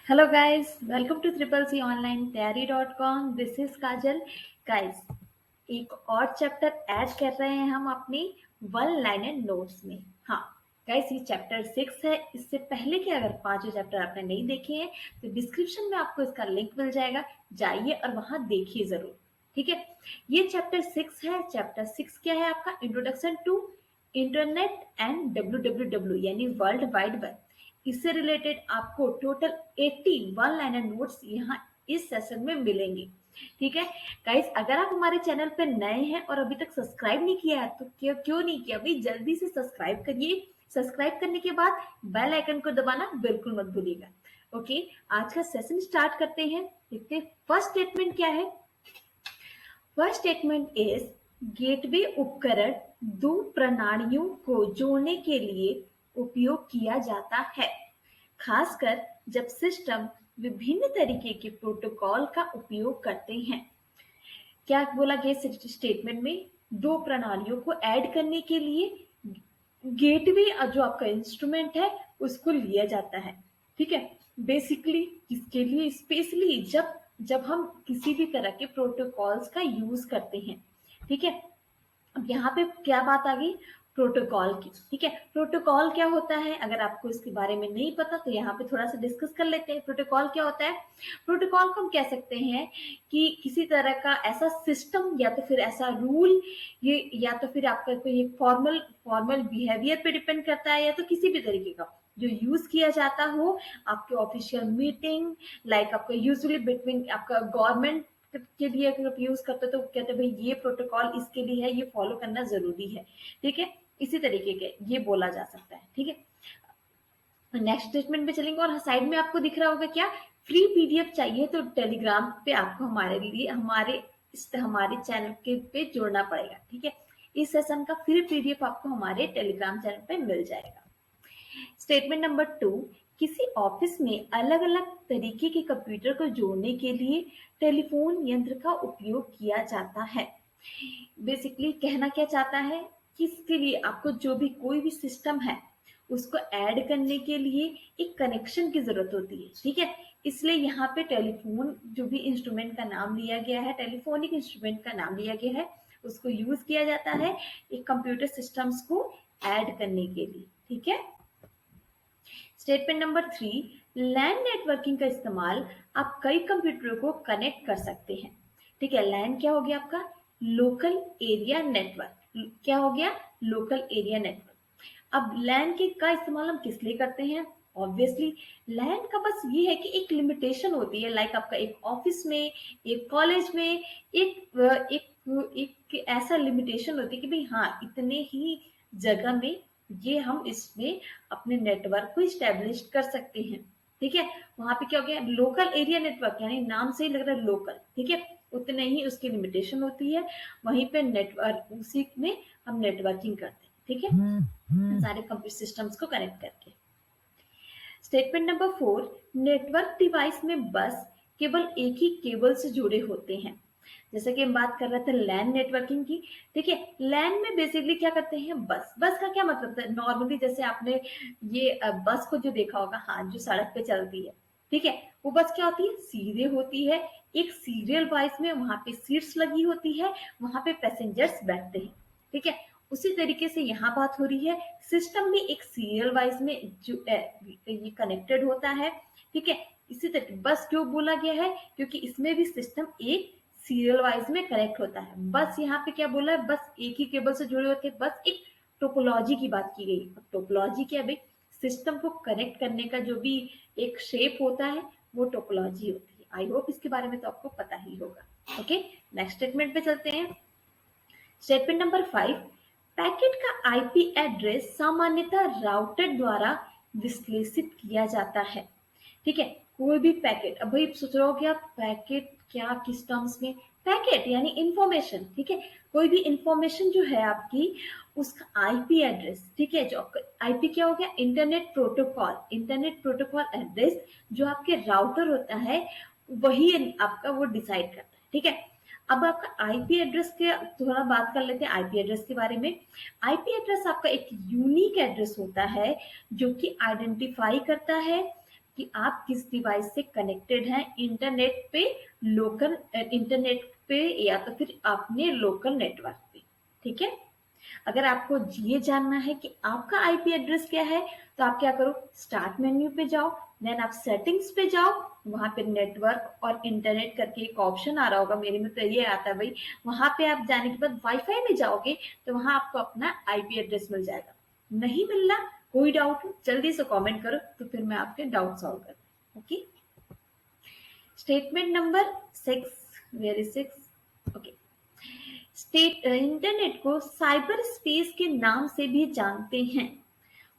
Hello guys, welcome to triple C online तैयारी.com। This is Kajal. Guys, एक और chapter add कर रहे हैं हम अपनी वन लाइनर नोट्स में। हाँ गाइस, ये चैप्टर 6 है। इससे पहले के अगर पांचों चैप्टर आपने नहीं देखे हैं तो डिस्क्रिप्शन में आपको इसका लिंक मिल जाएगा, जाइए और वहां देखिए जरूर। ठीक है, ये चैप्टर 6 है। चैप्टर 6 क्या है आपका? Introduction to internet and W यानी वर्ल्ड वाइड वेब। इससे रिलेटेड आपको टोटल 80 वन लाइनर नोट्स यहाँ इस सेशन में मिलेंगे। ठीक है गाइस, अगर आप हमारे चैनल पे नए हैं और अभी तक सब्सक्राइब नहीं किया है तो क्यों नहीं किया भाई, जल्दी से सब्सक्राइब करिए। सब्सक्राइब करने के बाद बेल आइकन को दबाना बिल्कुल मत भूलिएगा। ओके, आज का सेशन स्टार्ट करते हैं। देखते हैं फर्स्ट स्टेटमेंट क्या है। फर्स्ट स्टेटमेंट इज गेटवे उपकरण दो प्रणालियों को जोड़ने के लिए उपयोग किया जाता है, खासकर जब सिस्टम विभिन्न तरीके के प्रोटोकॉल का उपयोग करते हैं। क्या बोला गया स्टेटमेंट में? दो प्रणालियों को ऐड करने के लिए गेटवे जो आपका इंस्ट्रूमेंट है उसको लिया जाता है। ठीक है, बेसिकली किसके लिए? स्पेशली जब जब हम किसी भी तरह के प्रोटोकॉल्स का यूज करते हैं। ठीक है, अब यहाँ पे क्या बात आ गई? प्रोटोकॉल की। ठीक है, प्रोटोकॉल क्या होता है? अगर आपको इसके बारे में नहीं पता तो यहाँ पे थोड़ा सा डिस्कस कर लेते हैं। प्रोटोकॉल क्या होता है? प्रोटोकॉल को हम कह सकते हैं कि किसी तरह का ऐसा सिस्टम या तो फिर ऐसा रूल, ये या तो फिर आपका कोई फॉर्मल फॉर्मल बिहेवियर पे डिपेंड करता है, या तो किसी भी तरीके का जो यूज किया जाता हो आपके ऑफिशियल मीटिंग, लाइक आपका यूजुअली बिटवीन आपका गवर्नमेंट के लिए अगर आप यूज करते हो तो कहते हैं भाई ये प्रोटोकॉल इसके लिए है, ये फॉलो करना जरूरी है। ठीक है, इसी तरीके के ये बोला जा सकता है। ठीक है, नेक्स्ट स्टेटमेंट पे चलेंगे और साइड में आपको दिख रहा होगा क्या? फ्री पीडीएफ चाहिए तो टेलीग्राम पे आपको हमारे लिए हमारे चैनल के पे जोड़ना पड़ेगा। ठीक है, इस सेशन का फ्री पीडीएफ आपको हमारे टेलीग्राम चैनल पे मिल जाएगा। स्टेटमेंट नंबर 2, किसी ऑफिस में अलग अलग तरीके के कंप्यूटर को जोड़ने के लिए टेलीफोन यंत्र का उपयोग किया जाता है। बेसिकली कहना क्या चाहता है कि इसके लिए आपको जो भी कोई भी सिस्टम है उसको ऐड करने के लिए एक कनेक्शन की जरूरत होती है। ठीक है, इसलिए यहाँ पे टेलीफोन जो भी इंस्ट्रूमेंट का नाम लिया गया है, टेलीफोनिक इंस्ट्रूमेंट का नाम लिया गया है, उसको यूज किया जाता है एक कंप्यूटर सिस्टम्स को ऐड करने के लिए। ठीक है, स्टेटमेंट नंबर 3, लैन नेटवर्किंग का इस्तेमाल आप कई कंप्यूटरों को कनेक्ट कर सकते हैं। ठीक है, लैन क्या हो गया आपका? Local area network. क्या हो गया? Local area network. अब लैन के का इस्तेमाल हम किस लिए करते हैं? ऑब्वियसली लैन का बस ये है कि एक लिमिटेशन होती है, लाइक आपका एक ऑफिस में, एक कॉलेज में एक ऐसा लिमिटेशन होती है कि भाई हाँ, इतने ही जगह में ये हम इसमें अपने नेटवर्क को स्टैब्लिश कर सकते हैं। ठीक है, वहां पे क्या हो गया? लोकल एरिया नेटवर्क, यानी नाम से ही लग रहा है लोकल। ठीक है, उतने ही उसकी लिमिटेशन होती है, वहीं पे नेटवर्क उसी में हम नेटवर्किंग करते हैं। ठीक है, सारे कंप्यूटर सिस्टम्स को कनेक्ट करके। स्टेटमेंट नंबर 4, नेटवर्क डिवाइस में बस केवल एक ही केबल से जुड़े होते हैं। जैसे कि हम बात कर रहे थे लैन नेटवर्किंग की। ठीक है, लैन में बेसिकली क्या करते हैं? बस का क्या मतलब है? नॉर्मली जैसे आपने ये बस को जो देखा होगा, हाँ, जो सड़क पे चलती है। ठीक है, वो बस क्या होती है? सीधे होती है, एक सीरियल वाइज में वहां पे सीट्स लगी होती है, वहां पे पैसेंजर्स बैठते हैं। ठीक है, उसी तरीके से यहाँ बात हो रही है, सिस्टम में एक सीरियल वाइज में जो ये कनेक्टेड होता है। ठीक है, इसी तरह बस क्यों बोला गया है? क्योंकि इसमें भी सिस्टम एक सीरियल वाइज में कनेक्ट होता है। बस यहाँ पे क्या बोला है? बस एक ही केबल से जुड़े होते हैं। बस एक टोपोलॉजी की बात की गई। टोपोलॉजी क्या है? सिस्टम को कनेक्ट करने का जो भी एक शेप होता है वो टोपोलॉजी होती है। आई होप इसके बारे में तो आपको पता ही होगा। ओके, नेक्स्ट स्टेटमेंट पे चलते हैं। स्टेटमेंट नंबर 5, पैकेट का आईपी एड्रेस सामान्यतः राउटर द्वारा विश्लेषित किया जाता है। ठीक है, कोई भी पैकेट, अब भाई सोच रहे हो क्या पैकेट क्या किस टर्म्स में? पैकेट यानी इंफॉर्मेशन। ठीक है, कोई भी इंफॉर्मेशन जो है आपकी, उसका आईपी एड्रेस। ठीक है, जो आपका आईपी क्या हो गया? Internet protocol. Internet protocol address जो आपके राउटर होता है वही आपका वो डिसाइड करता है। ठीक है, अब आपका आईपी एड्रेस के थोड़ा बात कर लेते हैं आईपी एड्रेस के बारे में। आईपी एड्रेस आपका एक यूनिक एड्रेस होता है जो कि आइडेंटिफाई करता है कि आप किस डिवाइस से कनेक्टेड हैं इंटरनेट पे, लोकल इंटरनेट पे या तो फिर अपने लोकल नेटवर्क पे। ठीक है, अगर आपको ये जानना है कि आपका आईपी एड्रेस क्या है, तो आप क्या करो, स्टार्ट मेन्यू पे जाओ, देन आप सेटिंग्स पे जाओ, वहां पे नेटवर्क और इंटरनेट करके एक ऑप्शन आ रहा होगा, मेरे में तो ये आता है भाई। वहां पे आप जाने के बाद वाईफाई में जाओगे तो वहां आपको अपना आईपी एड्रेस मिल जाएगा। नहीं मिल रहा, कोई डाउट हो जल्दी से कमेंट करो, तो फिर मैं आपके डाउट सॉल्व करूँ। Okay, statement number 6, where is 6? Okay, internet को साइबर स्पेस के नाम से भी जानते हैं।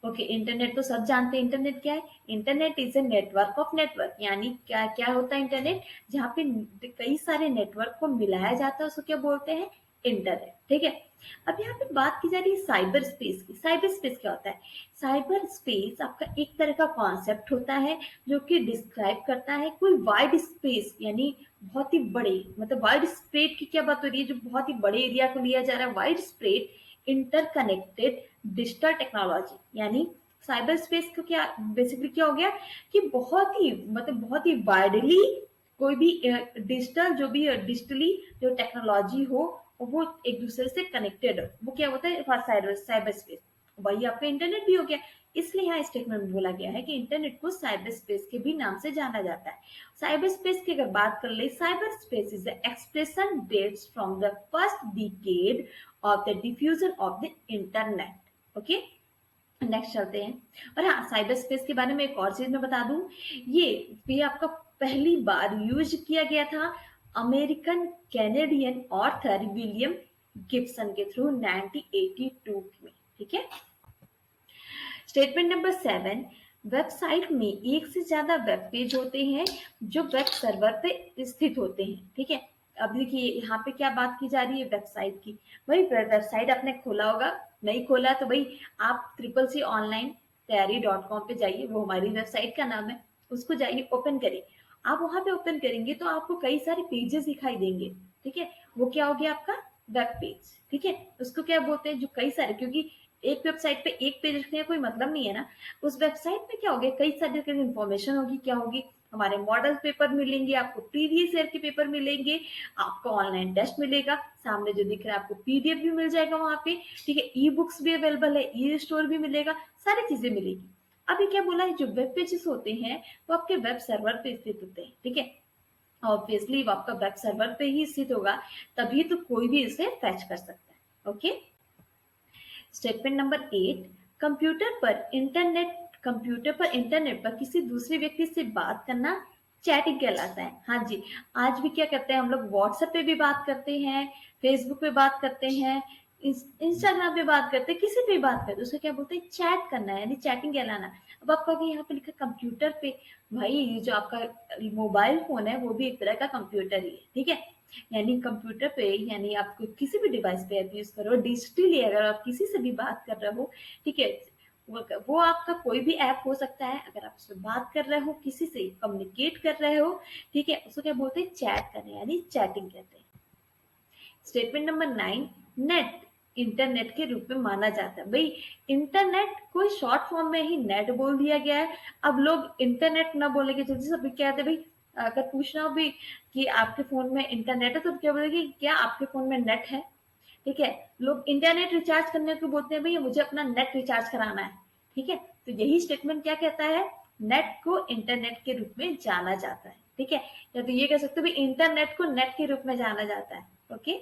ओके, इंटरनेट तो सब जानते हैं। इंटरनेट क्या है? Internet is a network of network, यानी क्या क्या होता है इंटरनेट? जहाँ पे कई सारे नेटवर्क को मिलाया जाता है, उसको क्या बोलते हैं? इंटरनेट। ठीक है, अब यहाँ पे बात की जा रही है साइबर स्पेस की। साइबर स्पेस क्या होता है? साइबर स्पेस आपका एक तरह का कॉन्सेप्ट होता है जो कि डिस्क्राइब करता है कोई वाइड स्पेस, यानी बहुत ही बड़े, मतलब वाइड स्प्रेड की क्या बात हो रही है, जो बहुत ही बड़े एरिया को लिया जा रहा है। Wide spread interconnected digital technology, यानी साइबर स्पेस को क्या बेसिकली क्या हो गया कि बहुत ही मतलब बहुत ही वाइडली कोई भी डिजिटल जो भी डिजिटली जो टेक्नोलॉजी हो वो एक दूसरे से कनेक्टेड हो, वो क्या होता है? Cyber cyber space. वही आपका इंटरनेट भी हो गया। इसलिए यहाँ स्टेटमेंट में बोला गया है कि इंटरनेट को साइबर स्पेस के भी नाम से जाना जाता है। साइबर स्पेस की अगर बात कर ले, cyber space is the expression dates from the first decade of the diffusion of the internet. Okay, next चलते हैं। और हाँ, साइबर स्पेस के बारे में एक और चीज मैं बता दूं, ये आपका पहली बार यूज किया गया था American Canadian author William Gibson के थ्रू 1982 में। ठीक है, स्टेटमेंट नंबर 7, वेबसाइट में एक से ज्यादा वेब पेज होते हैं जो वेब सर्वर पे स्थित होते हैं। ठीक है, अब देखिए यहाँ पे क्या बात की जा रही है? वेबसाइट की। भाई वेबसाइट आपने खोला होगा, नहीं खोला तो भाई आप CCC ऑनलाइन तैयारी.com पे जाइए, वो हमारी वेबसाइट का नाम है, उसको जाइए ओपन करिए। आप वहां पे ओपन करेंगे तो आपको कई सारे पेजेस दिखाई देंगे। ठीक है, वो क्या हो गया? आपका वेब पेज। ठीक है, उसको क्या बोलते हैं? जो कई सारे, क्योंकि एक वेबसाइट पे एक पेज रखने का कोई मतलब नहीं है ना। उस वेबसाइट में क्या होगा? कई सारी इन्फॉर्मेशन होगी। क्या होगी? हमारे मॉडल पेपर मिलेंगे, आपको प्रीवियस ईयर के पेपर मिलेंगे, आपको ऑनलाइन टेस्ट मिलेगा, सामने जो दिख रहा है आपको पीडीएफ भी मिल जाएगा वहां पे। ठीक है, ई बुक्स भी अवेलेबल है, ई स्टोर भी मिलेगा, सारी चीजें मिलेगी। अभी क्या बोला है? जो वेब पेजेस होते हैं वो आपके वेब सर्वर पे स्थित होते हैं। ठीक है, ऑब्वियसली वो आपका वेब सर्वर पे ही स्थित होगा, तभी तो कोई भी इसे फैच कर सकता है। ओके, स्टेटमेंट नंबर 8, कंप्यूटर पर इंटरनेट पर किसी दूसरे व्यक्ति से बात करना चैटिंग कहलाता है। हाँ जी, आज भी क्या करते हैं हम लोग? व्हाट्सएप पे भी बात करते हैं, फेसबुक पे बात करते हैं, इंस्टाग्राम पे बात करते हैं, किसी पे भी बात करते हैं, उसको क्या बोलते हैं? चैट करना, यानी चैटिंग कहलाना। अब आप कहोगे यहाँ पे लिखा कंप्यूटर पे, भाई ये जो आपका मोबाइल फोन है वो भी एक तरह का कंप्यूटर ही है। ठीक है, यानी कंप्यूटर पे, यानी आप किसी भी डिवाइस पे ऐप यूज करो डिजिटली, अगर आप किसी से भी बात कर रहे हो, ठीक है, वो आपका कोई भी ऐप हो सकता है। अगर आप उससे बात कर रहे हो, किसी से कम्युनिकेट कर रहे हो, ठीक है, उसको क्या बोलते हैं? चैट करना, यानी चैटिंग कहते हैं। स्टेटमेंट नंबर 9, नेट इंटरनेट के रूप में माना जाता है। भाई इंटरनेट को शॉर्ट फॉर्म में ही नेट बोल दिया गया है। अब लोग इंटरनेट ना बोलेंगे जल्दी से, क्या कहते हैं भाई? अगर पूछना हो भी कि आपके फोन में इंटरनेट है तो क्या बोलेंगे? क्या आपके फोन में नेट है? ठीक है, लोग इंटरनेट रिचार्ज करने को बोलते हैं, भैया मुझे अपना नेट रिचार्ज कराना है। ठीक है, तो यही स्टेटमेंट क्या कहता है? नेट को इंटरनेट के रूप में जाना जाता है। ठीक है, या तो ये कह सकते हो इंटरनेट को नेट के रूप में जाना जाता है। ओके,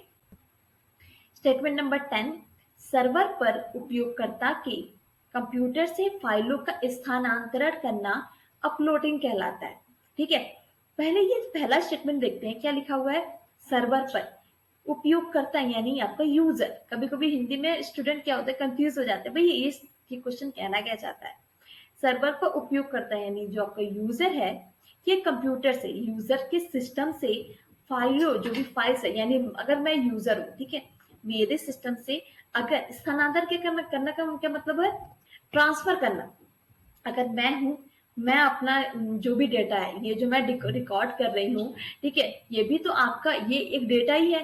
स्टेटमेंट नंबर 10, सर्वर पर उपयोगकर्ता के कंप्यूटर से फाइलों का स्थानांतरण करना अपलोडिंग कहलाता है। ठीक है, पहले ये पहला स्टेटमेंट देखते हैं, क्या लिखा हुआ है? सर्वर पर उपयोगकर्ता यानी आपका यूजर। कभी कभी हिंदी में स्टूडेंट क्या होता है, कंफ्यूज हो जाते हैं, भाई ये क्वेश्चन कहना क्या चाहता है? सर्वर पर उपयोगकर्ता यानी जो आपका यूजर है, ये कंप्यूटर से, यूजर के सिस्टम से फाइलों, जो भी फाइल्स है, यानी अगर मैं यूजर हूँ, ठीक है, मेरे सिस्टम से अगर स्थानांतरण क्या करना का क्या मतलब है? ट्रांसफर करना। अगर मैं हूँ, मैं अपना जो भी डेटा है, ये जो मैं रिकॉर्ड कर रही हूँ, ठीक है, ये भी तो आपका ये एक डेटा ही है।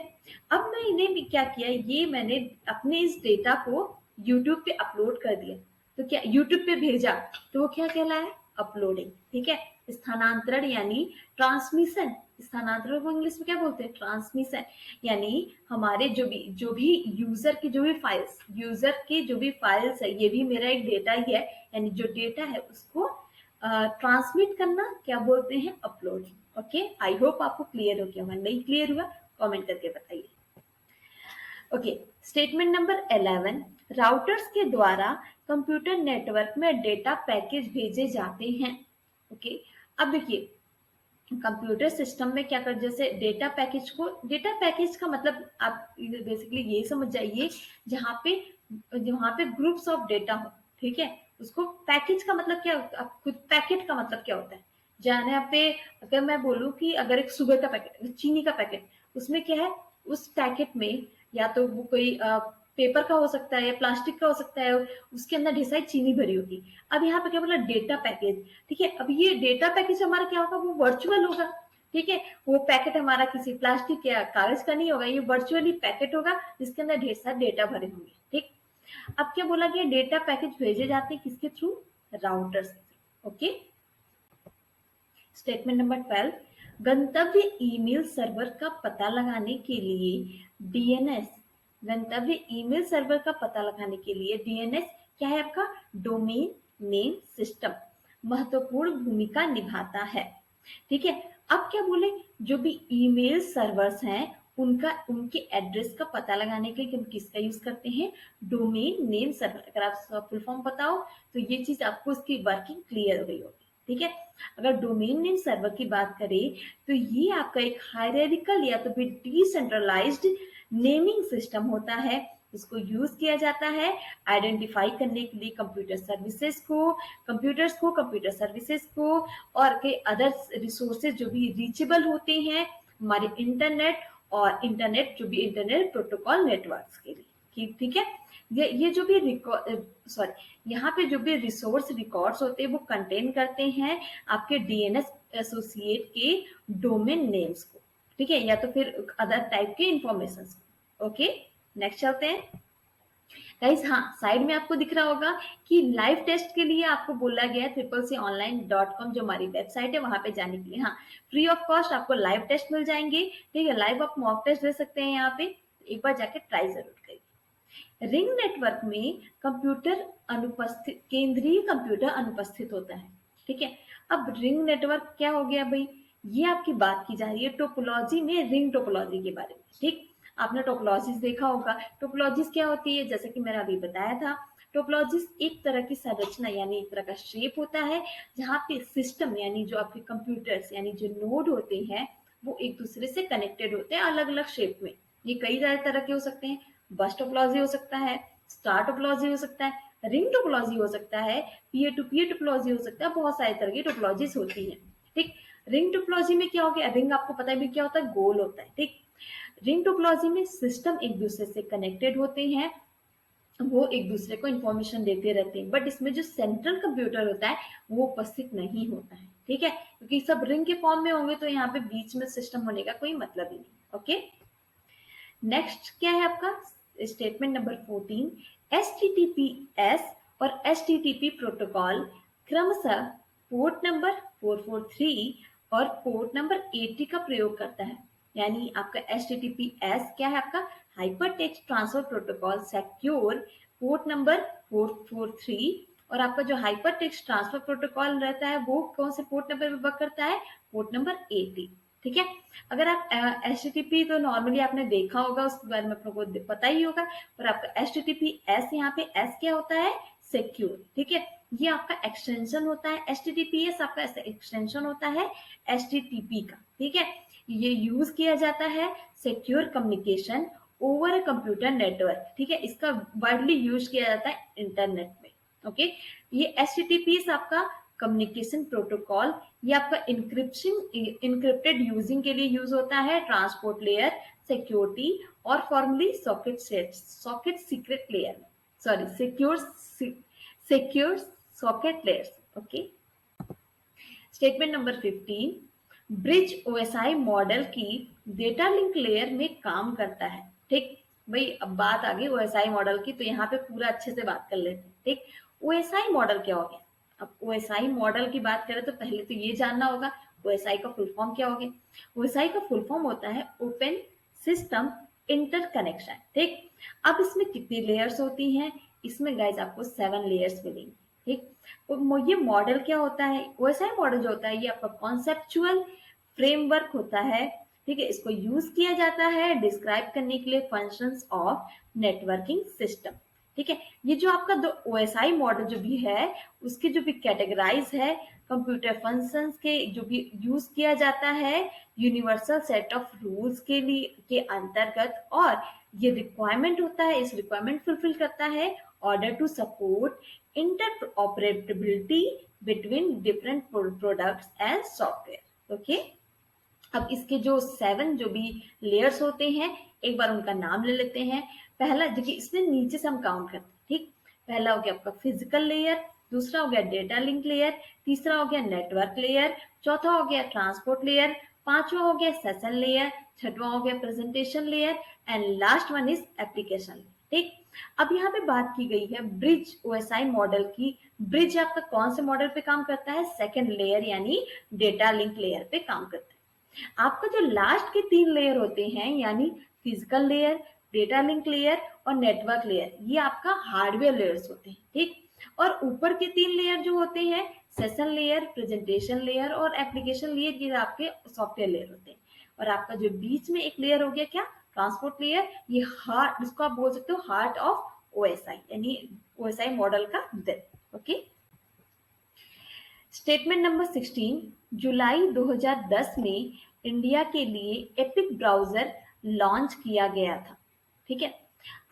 अब मैं इन्हें भी क्या किया, ये मैंने अपने इस डेटा को यूट्यूब पे अपलोड कर दिया, तो क्या यूट्यूब पे भेजा, तो वो क्या कहला है? अपलोडिंग, ठीक है। स्थानांतरण यानी ट्रांसमिशन, स्थानांतरण को इंग्लिश में क्या बोलते हैं, ट्रांसमिशन, यानी हमारे जो भी यूजर की जो भी फाइल्स, यूजर की जो भी फाइल्स है, ये भी मेरा एक डेटा ही है, यानी जो डेटा है उसको ट्रांसमिट करना क्या बोलते हैं, अपलोडिंग। ओके, आई होप आपको क्लियर हो गया होगा, नहीं क्लियर हुआ कमेंट करके बताइए। ओके, स्टेटमेंट नंबर 11, राउटर्स के द्वारा कंप्यूटर नेटवर्क में डेटा पैकेज भेजे जाते हैं। ओके, अब देखिए कंप्यूटर सिस्टम में क्या कर, जैसे डेटा पैकेज को, डेटा पैकेज का मतलब आप बेसिकली ये समझ जाइए, जहाँ पे ग्रुप्स ऑफ डेटा हो, ठीक है, उसको पैकेज का मतलब क्या, आप खुद पैकेट का मतलब क्या होता है, जहाँ पे अगर मैं बोलूँ कि अगर एक शुगर का पैकेट, चीनी का पैकेट, उसमें क्या है, उस पैकेट में या तो वो कोई पेपर का हो सकता है या प्लास्टिक का हो सकता है, उसके अंदर ढेर सारी चीनी भरी होगी। अब यहाँ पे क्या बोला, डेटा पैकेज, ठीक है। अब ये डेटा पैकेज हमारा क्या होगा, वो वर्चुअल होगा, ठीक है। वो पैकेट हमारा किसी प्लास्टिक या कागज का नहीं होगा, ये वर्चुअली पैकेट होगा जिसके अंदर ढेर सारे डेटा भरे होंगे, ठीक। अब क्या बोला गया, डेटा पैकेज भेजे जाते हैं किसके थ्रू, राउटर्स के थ्रू। ओके, स्टेटमेंट नंबर 12, गंतव्य ईमेल सर्वर का पता लगाने के लिए डीएनएस, गंतव्य ईमेल सर्वर का पता लगाने के लिए डीएनएस क्या है आपका, डोमेन नेम सिस्टम, महत्वपूर्ण भूमिका निभाता है, ठीक है। अब क्या बोले, जो भी ईमेल सर्वर्स हैं उनके एड्रेस का पता लगाने के लिए हम किसका यूज करते हैं, डोमेन नेम सर्वर। अगर आप फुल फॉर्म बताओ तो ये चीज आपको इसकी वर्किंग क्लियर हो गई होगी, ठीक है। अगर डोमेन नेम सर्वर की बात करें तो ये आपका एक हायरार्किकल या तो फिर डिसेंट्रलाइज्ड नेमिंग सिस्टम होता है, इसको यूज किया जाता है आइडेंटिफाई करने के लिए कंप्यूटर सर्विसेज को, कंप्यूटर सर्विसेज को, और के अदर रिसोर्सेज जो भी रीचेबल होते हैं हमारे इंटरनेट, और इंटरनेट जो भी इंटरनेट प्रोटोकॉल नेटवर्क्स के लिए, ठीक है। ये जो भी यहाँ पे जो भी रिसोर्स रिकॉर्ड्स होते हैं वो कंटेन करते हैं आपके डीएनएस एसोसिएट के डोमेन नेम्स को, ठीक है, या तो फिर अदर टाइप के इंफॉर्मेशन। ओके, नेक्स्ट चलते हैं गाइस। हाँ, साइड में आपको दिख रहा होगा कि लाइव टेस्ट के लिए आपको बोला गया है CCConline.com जो हमारी वेबसाइट है वहां पे जाने के लिए। हाँ, फ्री ऑफ कॉस्ट आपको लाइव टेस्ट मिल जाएंगे, ठीक है। लाइव आप मॉक टेस्ट दे सकते हैं यहाँ पे, एक बार जाके ट्राई जरूर करिए। रिंग नेटवर्क में केंद्रीय कंप्यूटर अनुपस्थित होता है, ठीक है। अब रिंग नेटवर्क क्या हो गया भाई, ये आपकी बात की जा रही है टोपोलॉजी में, रिंग टोपोलॉजी के बारे में, ठीक। आपने टोपोलॉजीज देखा होगा, टोपोलॉजीज क्या होती है, जैसे कि मैंने अभी बताया था, टोपोलॉजीज एक तरह की संरचना यानी एक तरह का शेप होता है जहाँ पे सिस्टम यानी जो आपके कंप्यूटर्स यानी जो नोड होते हैं वो एक दूसरे से कनेक्टेड होते हैं अलग अलग शेप में। ये कई सारे तरह के हो सकते हैं, बस टोपोलॉजी हो सकता है, स्टार टोपोलॉजी हो सकता है, रिंग टोपोलॉजी हो सकता है, पीयर टू पीयर टोपोलॉजी हो सकता है, बहुत सारे तरह की टोपोलॉजीज होती है, ठीक। रिंग टोपोलॉजी में क्या हो गया, रिंग आपको पता है भी क्या होता है, गोल होता है, ठीक। रिंग टोपोलॉजी में सिस्टम एक दूसरे से कनेक्टेड होते हैं, वो एक दूसरे को इंफॉर्मेशन देते रहते हैं, बट इसमें जो सेंट्रल कंप्यूटर होता है वो उपस्थित नहीं होता है, ठीक है, क्योंकि सब रिंग के फॉर्म में होंगे तो यहाँ पे बीच में सिस्टम होने का कोई मतलब ही नहीं। ओके, नेक्स्ट क्या है आपका स्टेटमेंट नंबर 14, HTTPS और HTTP प्रोटोकॉल क्रमशः पोर्ट नंबर 443 और पोर्ट नंबर 80 का प्रयोग करता है। यानी आपका HTTPS क्या है, आपका hyper text transfer protocol secure port number 443, और आपका जो हाइपर टेक्स्ट ट्रांसफर प्रोटोकॉल रहता है वो कौन से पोर्ट नंबर पे वर्क करता है, पोर्ट नंबर 80, ठीक है। अगर आप HTTP तो नॉर्मली आपने देखा होगा, उसके बारे में आपको पता ही होगा, पर आपका HTTPS यहाँ पे S क्या होता है, सिक्योर, ठीक है। ये आपका एक्सटेंशन होता है, HTTPS आपका एक्सटेंशन होता है HTTP का, ठीक है। ये यूज किया जाता है secure communication over a computer network, ठीक है। इसका वाइडली यूज किया जाता है इंटरनेट में। ओके, ये HTTPS आपका कम्युनिकेशन प्रोटोकॉल, ये आपका इंक्रिप्टेड यूजिंग के लिए यूज होता है, ट्रांसपोर्ट लेयर, सिक्योरिटी, और formally socket secret layer, sorry secure socket layers. Okay, statement number 15, bridge OSI model की डेटा लिंक लेयर में काम करता है, ठीक भाई। अब बात आ गई OSI मॉडल की, तो यहाँ पे पूरा अच्छे से बात कर लेते हैं, ठीक। OSI मॉडल क्या हो गया, अब ओएसआई मॉडल की बात करें तो पहले तो ये जानना होगा ओएसआई का फुल फॉर्म क्या हो गया। ओएसआई का फुल फॉर्म होता है ओपन सिस्टम इंटरकनेक्शन। ठीक, अब इसमें कितनी लेयर्स होती हैं, इसमें गाइज आपको 7 लेयर्स मिलेंगी। ठीक, तो ये मॉडल क्या होता है, ओएसआई मॉडल जो होता है ये आपका कॉन्सेप्चुअल फ्रेमवर्क होता है। ठीक है, इसको यूज किया जाता है डिस्क्राइब करने के लिए फंक्शंस ऑफ नेटवर्किंग सिस्टम। ठीक है, ये जो आपका दो ओएसआई मॉडल जो भी है उसके जो भी कैटेगराइज है कंप्यूटर फंक्शंस के जो भी यूज किया जाता है यूनिवर्सल सेट ऑफ रूल्स के लिए के अंतर्गत, और ये रिक्वायरमेंट होता है, इस रिक्वायरमेंट फुलफिल करता है order to support interoperability between different products and software. Okay, अब इसके जो 7 जो भी लेयर्स होते हैं एक बार उनका नाम ले लेते हैं। पहला देखिए इसमें नीचे से हम काउंट करते हैं। ठीक, पहला हो गया आपका फिजिकल लेयर, दूसरा हो गया डेटा लिंक लेयर, तीसरा हो गया नेटवर्क लेयर, चौथा हो गया ट्रांसपोर्ट लेयर, पांचवा हो गया सेशन लेयर, छठवां हो गया presentation layer and last one is application. ठीक, अब यहाँ पे बात की गई है ब्रिज ओएसआई मॉडल की। ब्रिज आपका कौन से मॉडल पे काम करता है, सेकेंड लेयर यानी डेटा लिंक लेयर पे काम करता है। आपका जो लास्ट के 3 लेयर होते हैं यानी physical layer, data link layer और नेटवर्क लेयर, ये आपका हार्डवेयर लेयर्स होते हैं। ठीक, और ऊपर के 3 लेयर जो होते हैं सेशन लेयर, प्रेजेंटेशन लेयर और एप्लीकेशन लेयर, ये आपके सॉफ्टवेयर लेयर होते हैं। और आपका जो बीच में एक लेयर हो गया क्या, ट्रांसपोर्ट लेयर, ये हार्ट, इसको आप बोल सकते हो हार्ट ऑफ ओएसआई यानी ओएसआई मॉडल का दिल। ओके, स्टेटमेंट नंबर 16, जुलाई 2010 में इंडिया के लिए एपिक ब्राउजर लॉन्च किया गया था। ठीक है,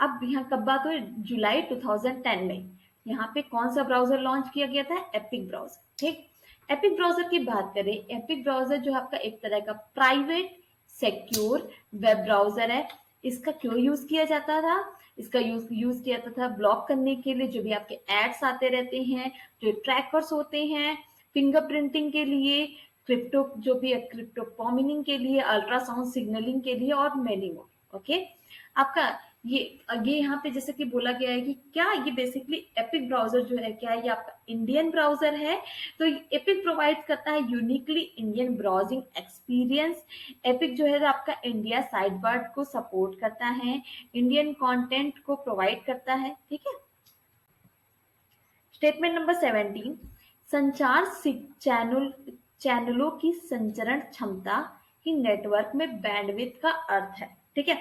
अब यहाँ कब बात हुई, जुलाई 2010 में यहाँ पे कौन सा ब्राउजर लॉन्च किया गया था, एपिक ब्राउजर। ठीक, एपिक ब्राउजर की बात करें, एपिक ब्राउजर जो आपका एक तरह का प्राइवेट सिक्योर वेब ब्राउजर है। इसका क्यों यूज किया जाता था, इसका यूज किया जाता था ब्लॉक करने के लिए जो भी आपके एड्स आते रहते हैं, जो ट्रैकर्स होते हैं, फिंगरप्रिंटिंग के लिए, क्रिप्टो जो भी है क्रिप्टो पॉमिनिंग के लिए, अल्ट्रासाउंड सिग्नलिंग के लिए और मेनी मोर। ओके, आपका ये यहाँ पे जैसे कि बोला गया है कि क्या ये बेसिकली एपिक ब्राउजर जो है क्या ये आपका इंडियन ब्राउजर है, तो एपिक प्रोवाइड करता है uniquely Indian browsing experience. Epic जो है आपका इंडिया साइड बार को सपोर्ट करता है, इंडियन कंटेंट को प्रोवाइड करता है। ठीक है, स्टेटमेंट नंबर 17, संचार चैनलों की संचरण क्षमता ही नेटवर्क में बैंडविड्थ का अर्थ है। ठीक है,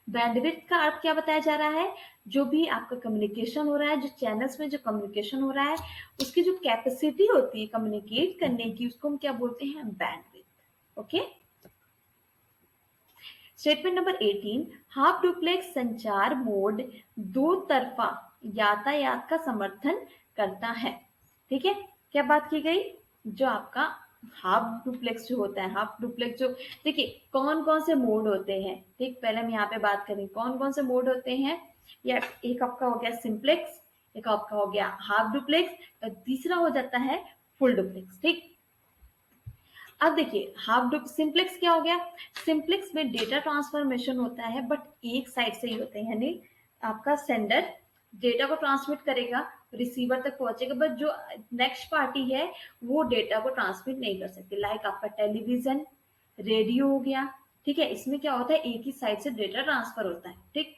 बैंडविड्थ का अर्थ क्या बताया जा रहा है, जो भी आपका कम्युनिकेशन हो रहा है, जो चैनल्स में जो कम्युनिकेशन हो रहा है उसकी जो कैपेसिटी होती है कम्युनिकेट करने की, उसको हम क्या बोलते हैं, bandwidth. Okay, statement number 18, half duplex संचार मोड दो तरफा यातायात का समर्थन करता है। ठीक है, क्या बात की गई, जो आपका हाफ डुप्लेक्स जो होता है, हाफ डुप्लेक्स जो देखिए कौन कौन से मोड होते हैं। ठीक, पहले हम यहाँ पे बात करें कौन कौन से मोड होते हैं, या एक आपका हो गया सिंप्लेक्स, एक आपका हो गया हाफ डुप्लेक्स और तीसरा हो जाता है फुल डुप्लेक्स। ठीक, अब देखिए हाफ सिंप्लेक्स क्या हो गया, सिंप्लेक्स में डेटा ट्रांसफॉर्मेशन होता है बट एक साइड से ही होता है, यानी आपका सेंडर डेटा को ट्रांसमिट करेगा, रिसीवर तक पहुंचेगा, बट जो नेक्स्ट पार्टी है वो डेटा को ट्रांसमिट नहीं कर सकती। लाइक आपका टेलीविजन, रेडियो हो गया। ठीक है, इसमें क्या होता है एक ही साइड से डेटा ट्रांसफर होता है। ठीक,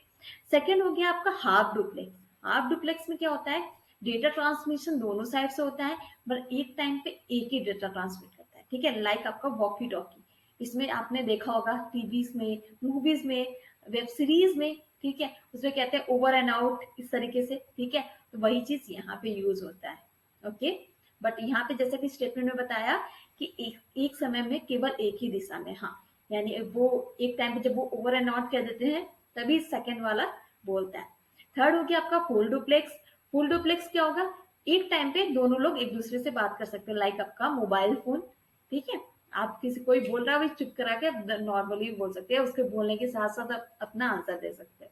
सेकेंड हो गया आपका हाफ डुप्लेक्स। हाफ डुप्लेक्स में क्या होता है, डेटा ट्रांसमिशन दोनों साइड से होता है बट एक टाइम पे एक ही डेटा ट्रांसमिट करता है। ठीक है, लाइक आपका वॉकी टॉकी, इसमें आपने देखा होगा टीवीज में, मूवीज में, वेब सीरीज में। ठीक है, उसमें कहते हैं ओवर एंड आउट इस तरीके से। ठीक है, तो वही चीज यहाँ पे यूज होता है। ओके, बट यहाँ पे जैसा कि स्टेटमेंट में बताया कि एक समय में केवल एक ही दिशा में, हाँ, यानी वो एक टाइम पे जब वो ओवर एंड आउट कह देते हैं तभी सेकेंड वाला बोलता है। थर्ड हो गया आपका फुल डुप्लेक्स। फुल डुप्लेक्स क्या होगा, एक टाइम पे दोनों लोग एक दूसरे से बात कर सकते हैं, लाइक आपका मोबाइल फोन। ठीक है, आप किसी कोई बोल रहा है चुप करा के नॉर्मली बोल सकते हैं, उसके बोलने के साथ साथ आप अपना आंसर दे सकते हैं।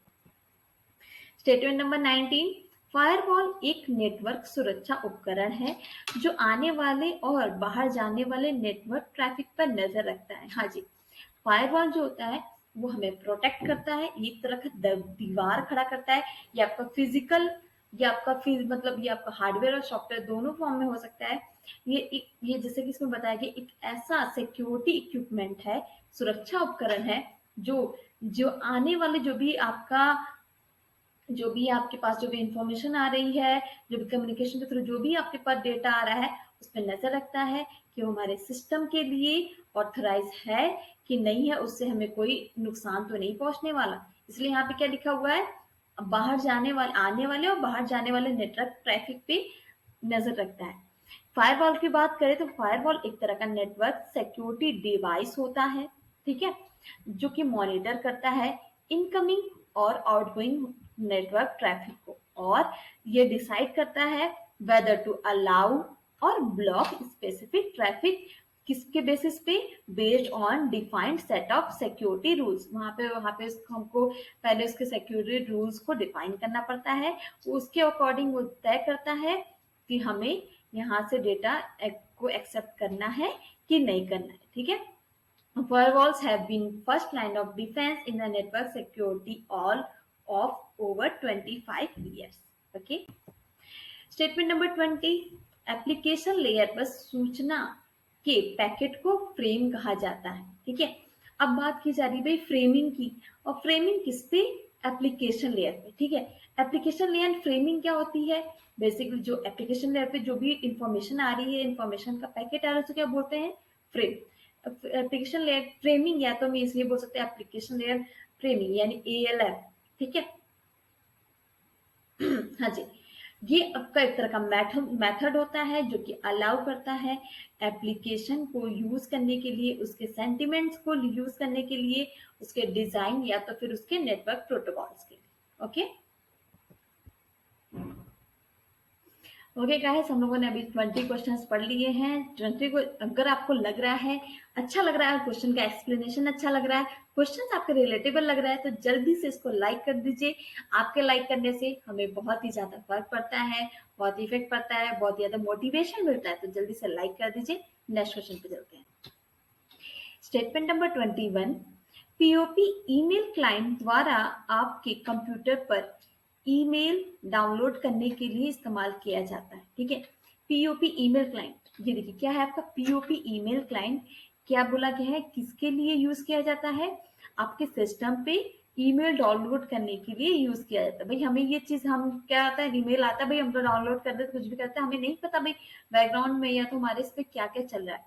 स्टेटमेंट नंबर 19, फायरवॉल एक नेटवर्क सुरक्षा उपकरण है जो आने वाले और बाहर जाने वाले नेटवर्क ट्रैफिक पर नजर रखता है। हाँ जी, फायरवॉल जो होता है वो हमें प्रोटेक्ट करता है, एक तरह का दीवार खड़ा करता है। ये आपका फिजिकल ये आपका फीस मतलब ये आपका हार्डवेयर और सॉफ्टवेयर दोनों फॉर्म में हो सकता है। ये जैसे कि इसमें बताया गया एक ऐसा सिक्योरिटी इक्विपमेंट है, सुरक्षा उपकरण है जो जो आने वाले जो भी आपके पास जो भी इंफॉर्मेशन आ रही है, जो भी कम्युनिकेशन के थ्रू जो भी आपके पास डेटा आ रहा है, उस पर नजर रखता है कि वो हमारे सिस्टम के लिए ऑथराइज है कि नहीं है, उससे हमें कोई नुकसान तो नहीं पहुंचने वाला। इसलिए यहाँ पे क्या लिखा हुआ है, बाहर जाने वाले आने वाले और बाहर जाने वाले नेटवर्क ट्रैफिक पे नजर रखता है। फायरवॉल की बात करें तो फायरवॉल एक तरह का नेटवर्क सिक्योरिटी डिवाइस होता है, ठीक है, जो कि मॉनिटर करता है इनकमिंग और आउटगोइंग नेटवर्क ट्रैफिक को, और ये डिसाइड करता है वेदर टू अलाउ और ब्लॉक स्पेसिफिक ट्रैफिक, किसके बेसिस पे, based on defined set of security rules. वहां पे हमको पहले उसके सिक्योरिटी रूल्स को डिफाइन करना पड़ता है, उसके अकॉर्डिंग वो तय करता है कि हमें यहाँ से डेटा को एक्सेप्ट करना है कि नहीं करना है, ठीक है। Firewalls have been first line of defense in the network security all of over 25 years. Okay. Statement number 20, application layer पर सूचना के पैकेट को फ्रेम कहा जाता है, ठीक है। अब बात की जा रही है भाई फ्रेमिंग की, और फ्रेमिंग किस पे, एप्लीकेशन लेयर पे, ठीक है। एप्लीकेशन लेयर फ्रेमिंग क्या होती है, बेसिकली जो एप्लीकेशन लेयर पे जो भी इंफॉर्मेशन आ रही है, इंफॉर्मेशन का पैकेट आ रहा है, उसको क्या बोलते हैं, फ्रेम। एप्लीकेशन लेयर फ्रेमिंग, या तो हम इसलिए बोल सकते हैं एप्लीकेशन लेयर फ्रेमिंग यानी ALF, ठीक है। हाँ जी, ये आपका एक तरह का मेथड होता है जो कि अलाउ करता है एप्लीकेशन को यूज करने के लिए, उसके सेंटिमेंट्स को यूज करने के लिए, उसके डिजाइन या तो फिर उसके नेटवर्क प्रोटोकॉल्स के लिए। ओके ओके गाइस, हम लोगों ने अभी 20 क्वेश्चंस पढ़ लिए हैं। 20 को अगर आपको लग रहा है, अच्छा लग रहा है, क्वेश्चन का एक्सप्लेनेशन अच्छा लग रहा है, क्वेश्चन आपके रिलेटेबल लग रहा है, तो जल्दी से इसको लाइक कर दीजिए। आपके लाइक करने से हमें बहुत ही ज्यादा फर्क पड़ता है, बहुत इफेक्ट पड़ता है, बहुत ज्यादा मोटिवेशन मिलता है, तो जल्दी से लाइक कर दीजिए। नेक्स्ट क्वेश्चन पे चलते हैं। Statement number 21, POP email client द्वारा आपके कंप्यूटर पर ईमेल डाउनलोड करने के लिए इस्तेमाल किया जाता है, ठीक है। पीओपी ईमेल क्लाइंट, ये देखिए क्या है आपका पीओपी ईमेल क्लाइंट, क्या बोला गया है, किसके लिए यूज किया जाता है, आपके सिस्टम पे ईमेल डाउनलोड करने के लिए यूज किया जाता है। भाई हमें ये चीज, हम क्या आता है, ईमेल आता है भाई, हम तो डाउनलोड कर देते, कुछ भी करते हैं, हमें नहीं पता भाई बैकग्राउंड में या तो हमारे इस पे क्या क्या चल रहा है।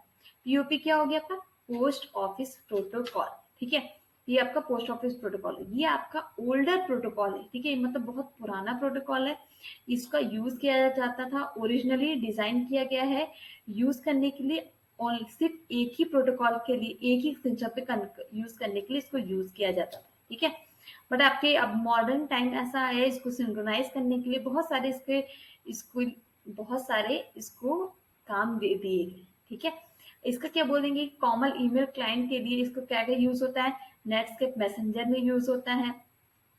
पीओपी क्या हो गया आपका, पोस्ट ऑफिस प्रोटोकॉल, ठीक है। ये आपका पोस्ट ऑफिस प्रोटोकॉल है, ये आपका ओल्डर प्रोटोकॉल है, ठीक है, मतलब बहुत पुराना प्रोटोकॉल है। इसका यूज किया जाता था, ओरिजिनली डिजाइन किया गया है यूज करने के लिए, और सिर्फ एक ही प्रोटोकॉल के लिए, एक ही सिस्टम पे यूज करने के लिए इसको यूज किया जाता था, ठीक है। बट आपके अब मॉडर्न टाइम ऐसा है, इसको सिंक्रोनाइज करने के लिए बहुत सारे इसको काम दे दिए गए, ठीक है। इसका क्या बोलेंगे, कॉमन ईमेल क्लाइंट के लिए इसको क्या क्या यूज होता है, नेटस्केप मैसेंजर में यूज होता है,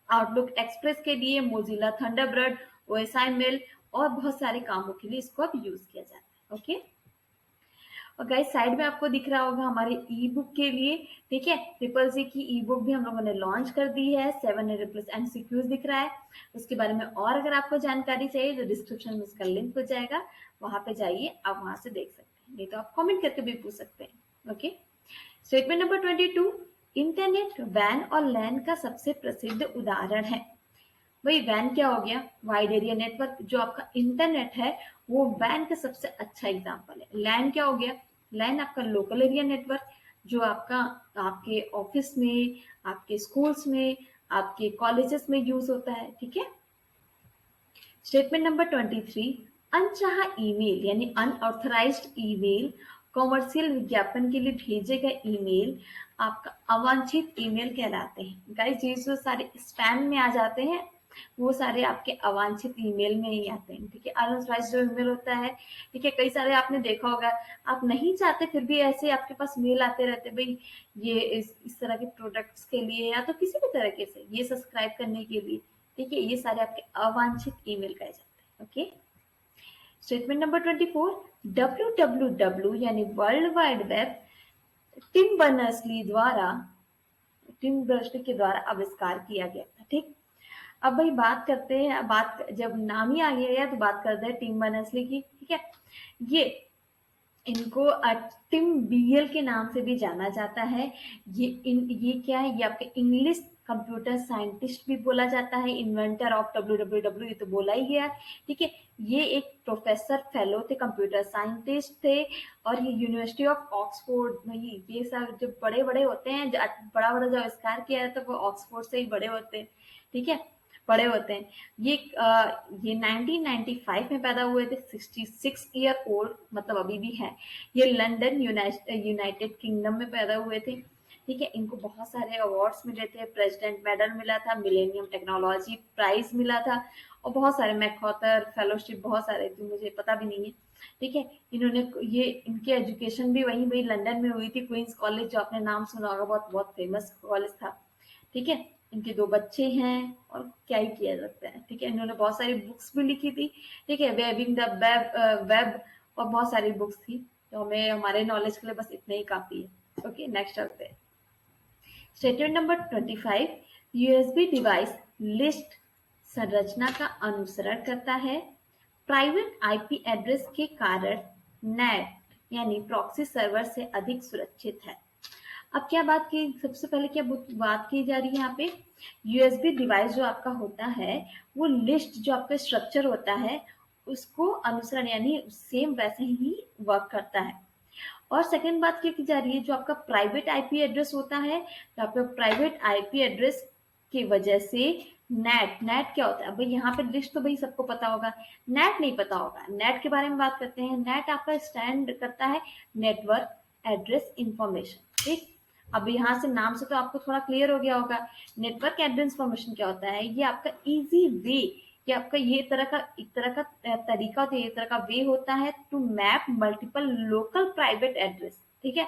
आउटलुक एक्सप्रेस के लिए, मोजिला थंडरबर्ड, ओएसआई मेल, और बहुत सारे कामों के लिए इसको अब यूज किया जाता है। ओके, और गाइस साइड में आपको दिख रहा होगा हमारे ई बुक के लिए, ठीक है, ट्रिपल की ई बुक भी हम लोगों ने लॉन्च कर दी है, 700+ MCQs दिख रहा है। उसके बारे में और अगर आपको जानकारी चाहिए तो डिस्क्रिप्शन में उसका लिंक हो जाएगा, वहां पे जाइए, आप वहां से देख सकते हैं, नहीं तो आप कमेंट करके भी पूछ सकते हैं। ओके, स्टेटमेंट नंबर 22, इंटरनेट वैन और लैन का सबसे प्रसिद्ध उदाहरण है। भाई वैन क्या हो गया, वाइड एरिया नेटवर्क, जो आपका इंटरनेट है वो वैन का सबसे अच्छा एग्जांपल है। लैन क्या हो गया, लैन आपका लोकल एरिया नेटवर्क, जो आपका आपके ऑफिस में, आपके स्कूल्स में, आपके कॉलेजेस में यूज होता है, ठीक है। स्टेटमेंट नंबर 23, अनचाहा ईमेल यानी अनऑथराइज्ड ईमेल, कॉमर्शियल विज्ञापन के लिए भेजे गए ईमेल आपका अवांछित ईमेल कहलाते हैं। गाइस ये जो सारे स्पैम में आ जाते हैं वो सारे आपके अवांछित ईमेल में ही आते हैं, ठीक है। अनऑथराइज्ड जो ईमेल होता है, ठीक है, कई सारे आपने देखा होगा, आप नहीं चाहते फिर भी ऐसे आपके पास मेल आते रहते, भाई ये इस तरह के प्रोडक्ट्स के लिए या तो किसी भी तरीके से ये सब्सक्राइब करने के लिए, ठीक है, ये सारे आपके अवांछित ईमेल कहे जाते हैं। ओके, स्टेटमेंट नंबर 24, www यानी world wide web Tim Berners Lee के द्वारा आविष्कार किया गया था, ठीक। अब भाई बात करते हैं, बात जब नाम ही आ गया है तो बात करते हैं टिम बर्नर्स-ली की, ठीक है। ये इनको टिम बीएल के नाम से भी जाना जाता है। ये क्या है, ये आपके इंग्लिश कंप्यूटर साइंटिस्ट भी बोला जाता है, इन्वेंटर ऑफ डब्ल्यू ये तो बोला ही गया, ठीक है। ये एक प्रोफेसर फेलो थे, कंप्यूटर साइंटिस्ट थे, और ये यूनिवर्सिटी ऑफ ऑक्सफोर्ड में ये सब जो बड़े बड़े होते हैं, बड़ा बड़ा जो आविष्कार किया है तो वो ऑक्सफोर्ड से ही बड़े होते हैं, ठीक है, बड़े होते हैं। ये 1995 में पैदा हुए थे, 66 ईयर ओल्ड, मतलब अभी भी है। ये लंदन यूनाइटेड किंगडम में पैदा हुए थे, ठीक है। इनको बहुत सारे अवार्ड्स मिले थे, प्रेसिडेंट मेडल मिला था, मिलेनियम टेक्नोलॉजी प्राइज मिला था, और बहुत सारे मैकऑर्थर फेलोशिप, बहुत सारे जो मुझे पता भी नहीं है, ठीक है। इनकी एजुकेशन भी वहीं वहीं लंदन में हुई थी, क्वींस कॉलेज, जो आपने नाम सुना होगा, बहुत बहुत फेमस कॉलेज था, ठीक है। इनके 2 बच्चे हैं, और क्या ही किया जाता है, ठीक है। इन्होंने बहुत सारी बुक्स भी लिखी थी, ठीक है, वेबिंग द वेब, और बहुत सारी बुक्स थी, तो हमें हमारे नॉलेज के लिए बस इतना ही काफी है। ओके, नेक्स्ट चलते हैं। Statement number 25, USB device list संरचना का अनुसरण करता है। प्राइवेट आईपी एड्रेस के कारण नेट यानी प्रॉक्सी सर्वर से अधिक सुरक्षित है। अब क्या बात की, सबसे पहले क्या बात की जा रही है यहाँ पे, यूएसबी डिवाइस जो आपका होता है, वो लिस्ट जो आपका स्ट्रक्चर होता है उसको अनुसरण यानी सेम वैसे ही वर्क करता है। और सेकंड बात क्या की जा रही है, जो आपका प्राइवेट आईपी एड्रेस होता है, तो आपका प्राइवेट आईपी एड्रेस की वजह से नेट क्या होता है, भाई यहाँ पे लिस्ट तो भाई सबको पता होगा, नेट नहीं पता होगा। नेट के बारे में बात करते हैं। नेट आपका स्टैंड करता है नेटवर्क एड्रेस इंफॉर्मेशन, ठीक। अब यहाँ से नाम से तो आपको थोड़ा क्लियर हो गया होगा। नेटवर्क एड्रेस इंफॉर्मेशन क्या होता है, ये आपका इजी वे, ये आपका एक तरह का तरीका होता है, एक तरह का वे होता है to map multiple local private address, ठीक है।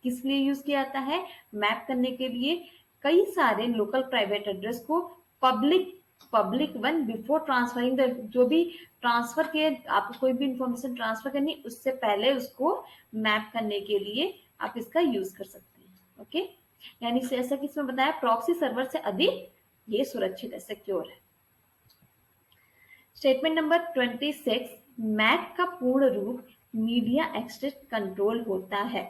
किस लिए यूज किया जाता है, मैप करने के लिए कई सारे लोकल प्राइवेट एड्रेस को public one before transferring the, जो भी ट्रांसफर के आपको कोई भी इंफॉर्मेशन ट्रांसफर करनी उससे पहले उसको मैप करने के लिए आप इसका यूज कर सकते हैं। ओके, यानी जैसा कि इसमें बताया, प्रॉक्सी सर्वर से अधिक ये सुरक्षित है, सिक्योर है। स्टेटमेंट नंबर 26, मैक का पूर्ण रूप मीडिया एक्सेस कंट्रोल होता है,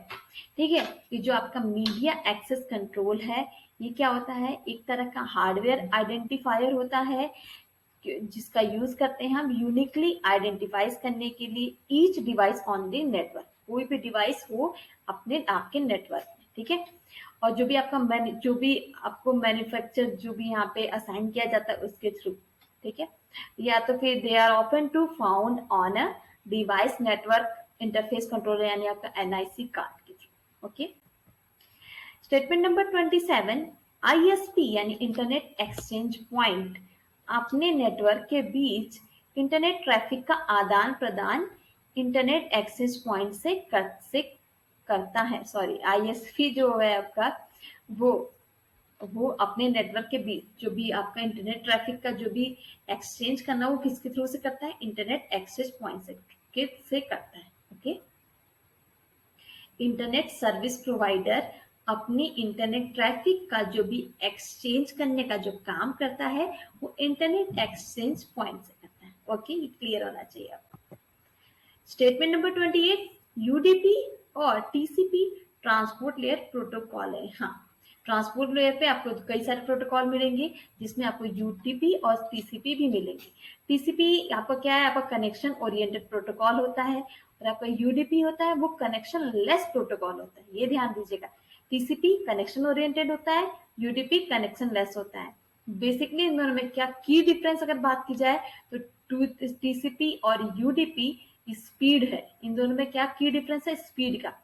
ठीक है। ये जो आपका मीडिया एक्सेस कंट्रोल है, ये क्या होता है, एक तरह का हार्डवेयर आइडेंटिफायर होता है जिसका यूज करते हैं हम यूनिकली आइडेंटिफाइज करने के लिए each device on the network, कोई भी डिवाइस हो अपने आपके नेटवर्क में, ठीक है। और जो भी आपको मैन्युफैक्चर जो भी यहाँ पे असाइन किया जाता है उसके थ्रू, ठीक है। या तो फिर they are often to found on a device network interface controller, यानी आपका एनआईसी कार्ड के थ्रू। ओके, स्टेटमेंट नंबर 27, आईएसपी यानी इंटरनेट एक्सचेंज पॉइंट अपने नेटवर्क के बीच इंटरनेट ट्रैफिक का आदान प्रदान इंटरनेट एक्सेस पॉइंट से करता है। सॉरी, आईएसपी जो है आपका वो अपने नेटवर्क के बीच जो भी आपका इंटरनेट ट्रैफिक का जो भी एक्सचेंज करना, वो किसके थ्रू से करता है, इंटरनेट एक्सेस पॉइंट से करता है। ओके, इंटरनेट सर्विस प्रोवाइडर अपनी इंटरनेट ट्रैफिक का जो भी एक्सचेंज करने का जो काम करता है वो इंटरनेट एक्सचेंज पॉइंट से करता है। ओके, ये क्लियर होना चाहिए आपको। स्टेटमेंट नंबर 28, यूडीपी और टीसीपी ट्रांसपोर्ट लेयर प्रोटोकॉल है। हाँ, ट्रांसपोर्ट लेयर पे आपको कई सारे प्रोटोकॉल मिलेंगे जिसमें आपको यूटीपी और टीसीपी भी मिलेंगे। टीसीपी आपका क्या है, आपका कनेक्शन ओरिएंटेड प्रोटोकॉल होता है, और आपका यूडीपी होता है वो कनेक्शन लेस प्रोटोकॉल होता है। ये ध्यान दीजिएगा, टीसीपी कनेक्शन ओरिएंटेड होता है, यूडीपी कनेक्शन लेस होता है। बेसिकली इन दोनों में क्या की डिफरेंस अगर बात की जाए तो टीसीपी और यूडीपी स्पीड है। इन दोनों में क्या की डिफरेंस है, स्पीड का।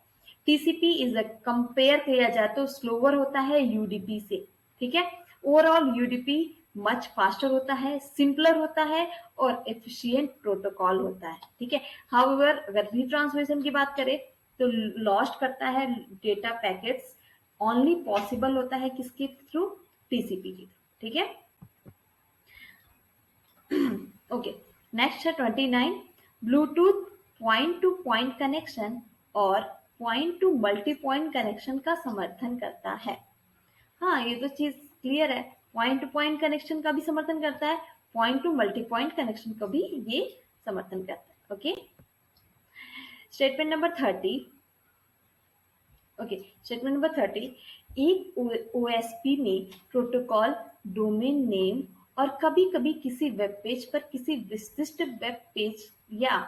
टीसीपी इज कंपेयर किया जाए तो स्लोअर होता है यूडीपी से, ठीक है। ओवरऑल यूडीपी मच फास्टर होता है, सिंपलर होता है और एफिशिएंट प्रोटोकॉल होता है, ठीक है। हाउएवर अगर रीट्रांसमिशन की बात करें तो लॉस्ट करता है डेटा पैकेट्स, ओनली पॉसिबल होता है किसके थ्रू, टीसीपी के थ्रू, ठीक है। ओके, नेक्स्ट है 29, Bluetooth point to point connection और point to multi point connection का समर्थन करता है। हाँ, ये तो चीज क्लियर है, पॉइंट टू पॉइंट कनेक्शन का भी समर्थन करता है, point to multi point connection का भी ये समर्थन करता है। Okay, statement number 30। Okay, statement number 30, एक ओएसपी में प्रोटोकॉल, डोमेन नेम और कभी कभी किसी वेब पेज पर किसी विशिष्ट वेब पेज या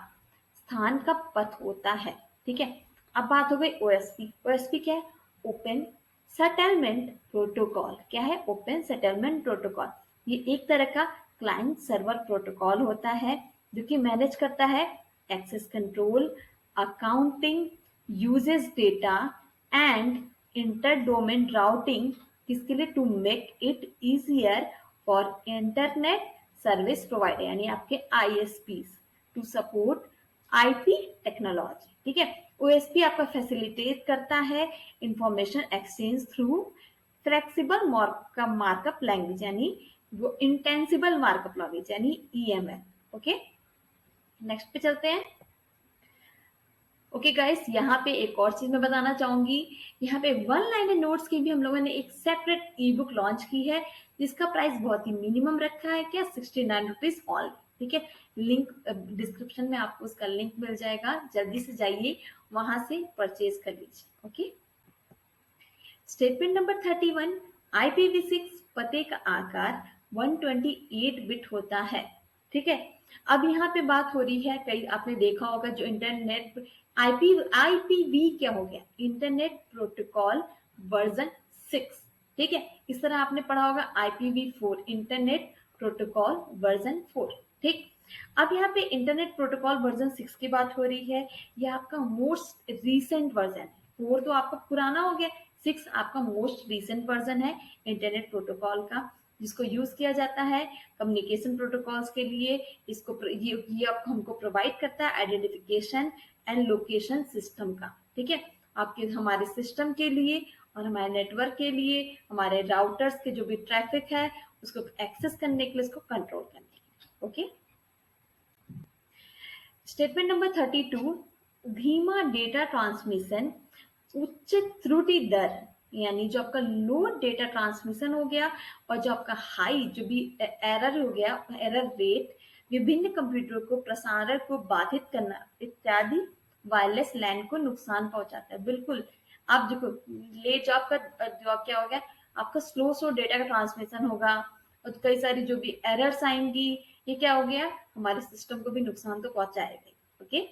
स्थान का पथ होता है। ठीक है, अब बात हो गई ओएसपी। ओएसपी क्या है? Open settlement protocol. क्या है? Open settlement protocol. ये एक तरह का क्लाइंट सर्वर प्रोटोकॉल होता है जो कि मैनेज करता है access control, accounting, uses data and inter domain routing. किसके लिए? To make it easier for internet service provider, यानी आपके ISP to support IP technology. ठीक है, ओएसपी आपका फैसिलिटेट करता है information exchange through flexible markup language, यानी वो इंटेंसिबल मार्कअप लैंग्वेज यानी ईएमएल। ओके, नेक्स्ट पे चलते हैं। ओके गाइस, यहाँ पे एक और चीज मैं बताना चाहूंगी। यहाँ पे वन लाइनर नोट्स की भी हम लोगों ने एक सेपरेट ई बुक लॉन्च की है जिसका प्राइस बहुत ही मिनिमम रखा है, क्या 69 रुपीज ऑल। ठीक है, लिंक डिस्क्रिप्शन में आपको उसका लिंक मिल जाएगा, जल्दी से जाइए वहां से परचेज कर लीजिए। ओके, स्टेटमेंट नंबर 31, IPv6 पते का आकार 128 बिट होता है। ठीक है, अब यहाँ पे बात हो रही है, कई आपने देखा होगा जो इंटरनेट आईपीवी क्या हो गया? Internet protocol version 6। ठीक है, इस तरह आपने पढ़ा होगा IPv4 इंटरनेट प्रोटोकॉल वर्जन 4। ठीक, अब यहाँ पे इंटरनेट प्रोटोकॉल वर्जन 6 की बात हो रही है। यह आपका मोस्ट रीसेंट वर्जन है। 4 तो आपका पुराना हो गया, 6 आपका मोस्ट रीसेंट वर्जन है इंटरनेट प्रोटोकॉल का, जिसको यूज किया जाता है कम्युनिकेशन प्रोटोकॉल्स के लिए। ये हमको प्रोवाइड करता है आइडेंटिफिकेशन एंड लोकेशन सिस्टम का। ठीक है, आपके हमारे सिस्टम के लिए और हमारे नेटवर्क के लिए, हमारे राउटर्स के जो भी ट्रैफिक है उसको एक्सेस करने के लिए, उसको कंट्रोल करने के लिए। ओके, स्टेटमेंट नंबर 32, धीमा डेटा ट्रांसमिशन, उच्च त्रुटि दर, यानी जो आपका लो डेटा ट्रांसमिशन हो गया और जो आपका हाई जो भी एरर हो गया, एरर रेट, विभिन्न कंप्यूटर को प्रसारण को बाधित करना इत्यादि वायरलेस लैन को नुकसान पहुंचाता है। बिल्कुल, आप देखो ले जो आपका जो क्या हो गया, आपका स्लो डेटा का ट्रांसमिशन होगा और कई सारी जो भी एरर्स आएंगी, ये क्या हो गया? हमारे सिस्टम को भी नुकसान तो पहुंचाएगा। Okay,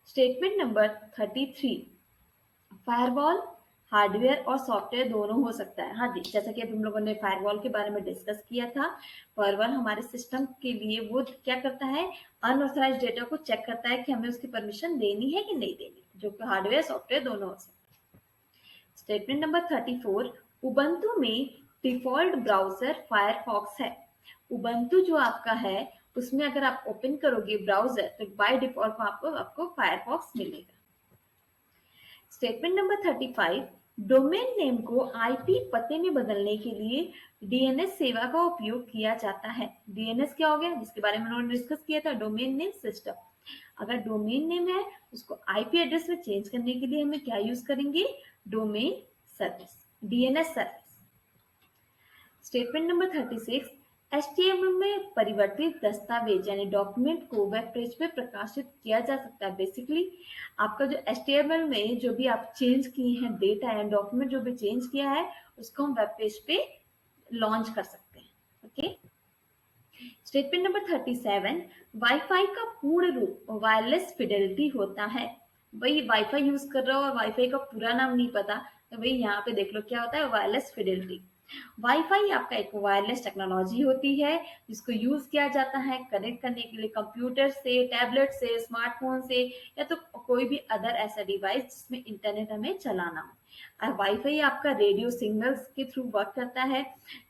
statement number 33, firewall hardware और सॉफ्टवेयर दोनों हो सकता है। हाँ जी, जैसा कि अभी हम लोगों ने फायरवॉल के बारे में डिस्कस किया था। फायरवॉल हमारे सिस्टम के लिए वो क्या करता है? अनऑथराइज्ड डेटा को चेक करता है कि हमें उसकी परमिशन देनी है कि नहीं देनी, जो कि हार्डवेयर सॉफ्टवेयर दोनों हो सकता है। स्टेटमेंट नंबर 34, उबंटू में डिफॉल्ट ब्राउजर फायरफॉक्स है। उबंटू जो आपका है उसमें अगर आप ओपन करोगे ब्राउजर तो बाय डिफॉल्ट आपको फायरफॉक्स मिलेगा। स्टेटमेंट नंबर 35, डोमेन नेम को आईपी पते में बदलने के लिए डीएनएस सेवा का उपयोग किया जाता है। डीएनएस क्या हो गया? जिसके बारे में उन्होंने डिस्कस किया था, डोमेन नेम सिस्टम। अगर डोमेन नेम है उसको आईपी एड्रेस में चेंज करने के लिए हमें क्या यूज करेंगे? Domain service, DNS service. Statement number 36, HTML में परिवर्तित दस्तावेज यानी डॉक्यूमेंट को वेब पेज पे प्रकाशित किया जा सकता है। बेसिकली आपका जो HTML में जो भी आप चेंज किए हैं डेटा या डॉक्यूमेंट जो भी चेंज किया है उसको हम वेब पेज पे लॉन्च कर सकते हैं। ओके, स्टेटमेंट नंबर 37, वाईफाई का पूर्ण रूप वायरलेस फिडेलिटी होता है। भाई वाईफाई यूज कर रहे हो और वाईफाई का पूरा नाम नहीं पता तो भाई यहाँ पे देख लो क्या होता है? Wireless Fidelity. वाईफाई आपका एक वायरलेस टेक्नोलॉजी होती है जिसको यूज किया जाता है कनेक्ट करने के लिए कंप्यूटर से, टैबलेट से, स्मार्टफोन से या तो कोई भी अदर ऐसा डिवाइस जिसमें इंटरनेट हमें चलाना हो। और वाईफाई आपका रेडियो सिग्नल्स के थ्रू वर्क करता है,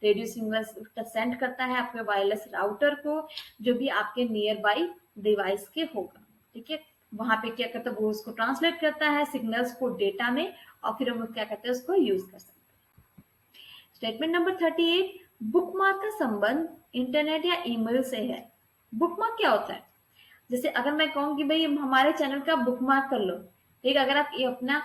रेडियो सिग्नल्स सेंड करता है आपके वायरलेस राउटर को जो भी आपके नियर बाई डिवाइस के होगा। ठीक है, वहां पे क्या करता है? वो उसको ट्रांसलेट करता है सिग्नल्स को डेटा में और फिर हम क्या करते हैं? उसको यूज कर सकते हैं। स्टेटमेंट नंबर 38, बुकमार्क का संबंध इंटरनेट या ईमेल से है। बुकमार्क क्या होता है? जैसे अगर मैं कहूँ कि भाई हमारे चैनल का बुकमार्क कर लो, ठीक, अगर आप ये अपना,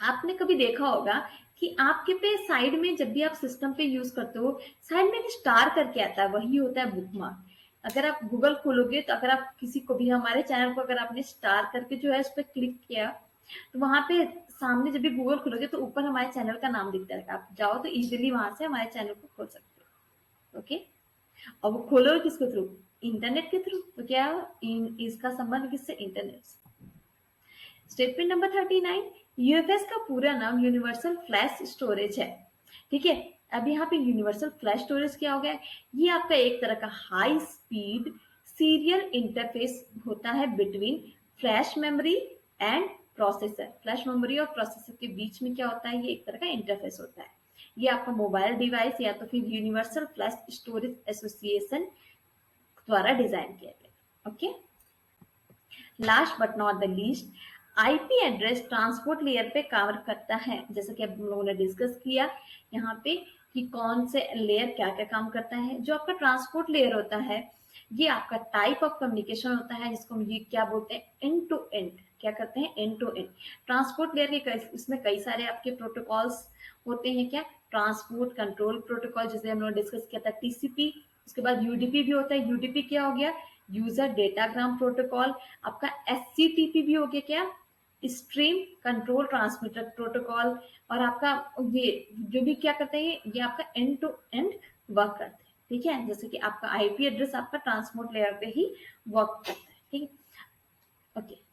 आपने कभी देखा होगा कि आपके पे साइड में जब भी आप सिस्टम पे यूज करते हो, साइड में एक स्टार करके आता है, वही होता है बुकमार्क। अगर आप गूगल खोलोगे तो अगर आप किसी को भी, हमारे चैनल को अगर आपने स्टार करके जो है उस पर क्लिक किया, तो वहां पे सामने जब भी गूगल खोलोगे तो ऊपर हमारे चैनल का नाम दिखता है, आप जाओ तो इजीली वहां से हमारे चैनल को खोल सकते हो। ओके, और वो खोलोगे किसके थ्रू? इंटरनेट के थ्रू। तो क्या इसका संबंध किससे? इंटरनेट से। स्टेटमेंट नंबर 39, यूएफएस का पूरा नाम यूनिवर्सल फ्लैश स्टोरेज है। ठीक है, अब यहाँ पे यूनिवर्सल फ्लैश स्टोरेज क्या हो गया? ये आपका एक तरह का हाई स्पीड सीरियल इंटरफेस होता है between flash memory and processor. Flash memory और प्रोसेसर के बीच में क्या होता है? ये एक तरह का इंटरफेस होता है। ये आपका मोबाइल डिवाइस या तो फिर यूनिवर्सल फ्लैश स्टोरेज एसोसिएशन द्वारा डिजाइन किया गया। Okay, last but not the least, IP address transport layer पे कवर करता है। जैसा कि हम लोगों ने डिस्कस किया यहाँ पे कि कौन से लेयर क्या क्या काम करता है। जो आपका ट्रांसपोर्ट लेयर होता है, ये आपका टाइप ऑफ कम्युनिकेशन होता है, जिसको हम ये क्या बोलते हैं? End to end. क्या करते हैं? End to end. Transport layer के इसमें कई सारे आपके प्रोटोकॉल्स होते हैं। क्या? ट्रांसपोर्ट कंट्रोल प्रोटोकॉल, जिसे हम लोग डिस्कस किया था, टीसीपी। उसके बाद यूडीपी भी होता है। यूडीपी क्या हो गया? User datagram protocol. आपका एससीटीपी भी हो गया, क्या? Stream control transmitter protocol. और आपका ये जो भी क्या करते हैं, ये आपका एंड टू एंड वर्क करते हैं। ठीक है, जैसे कि आपका आईपी एड्रेस आपका ट्रांसपोर्ट लेयर पे ही वर्क करता है। ठीक है, okay.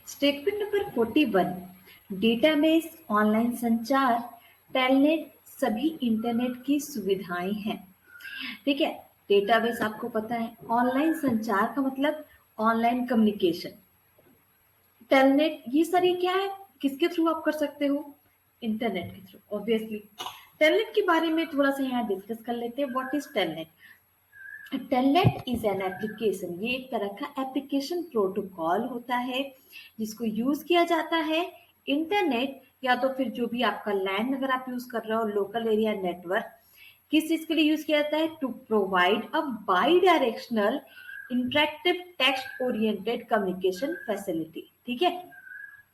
Statement number 41, database, online संचार, टेलनेट सभी इंटरनेट की सुविधाएं हैं। ठीक है, डेटाबेस आपको पता है, ऑनलाइन संचार का मतलब ऑनलाइन कम्युनिकेशन। टेलनेट, ये सारी क्या है? किसके थ्रू आप कर सकते हो? इंटरनेट के थ्रू, ऑब्वियसली। टेलनेट के बारे में थोड़ा सा यहाँ डिस्कस कर लेते हैं। What is telnet? Telnet is an application. ये एक तरह का एप्लीकेशन प्रोटोकॉल होता है जिसको यूज किया जाता है इंटरनेट या तो फिर जो भी आपका लैंड अगर आप यूज कर रहे हो, लोकल एरिया नेटवर्क, किस चीज के लिए यूज किया जाता है? To provide a bi directional interactive text oriented communication facility. ठीक है,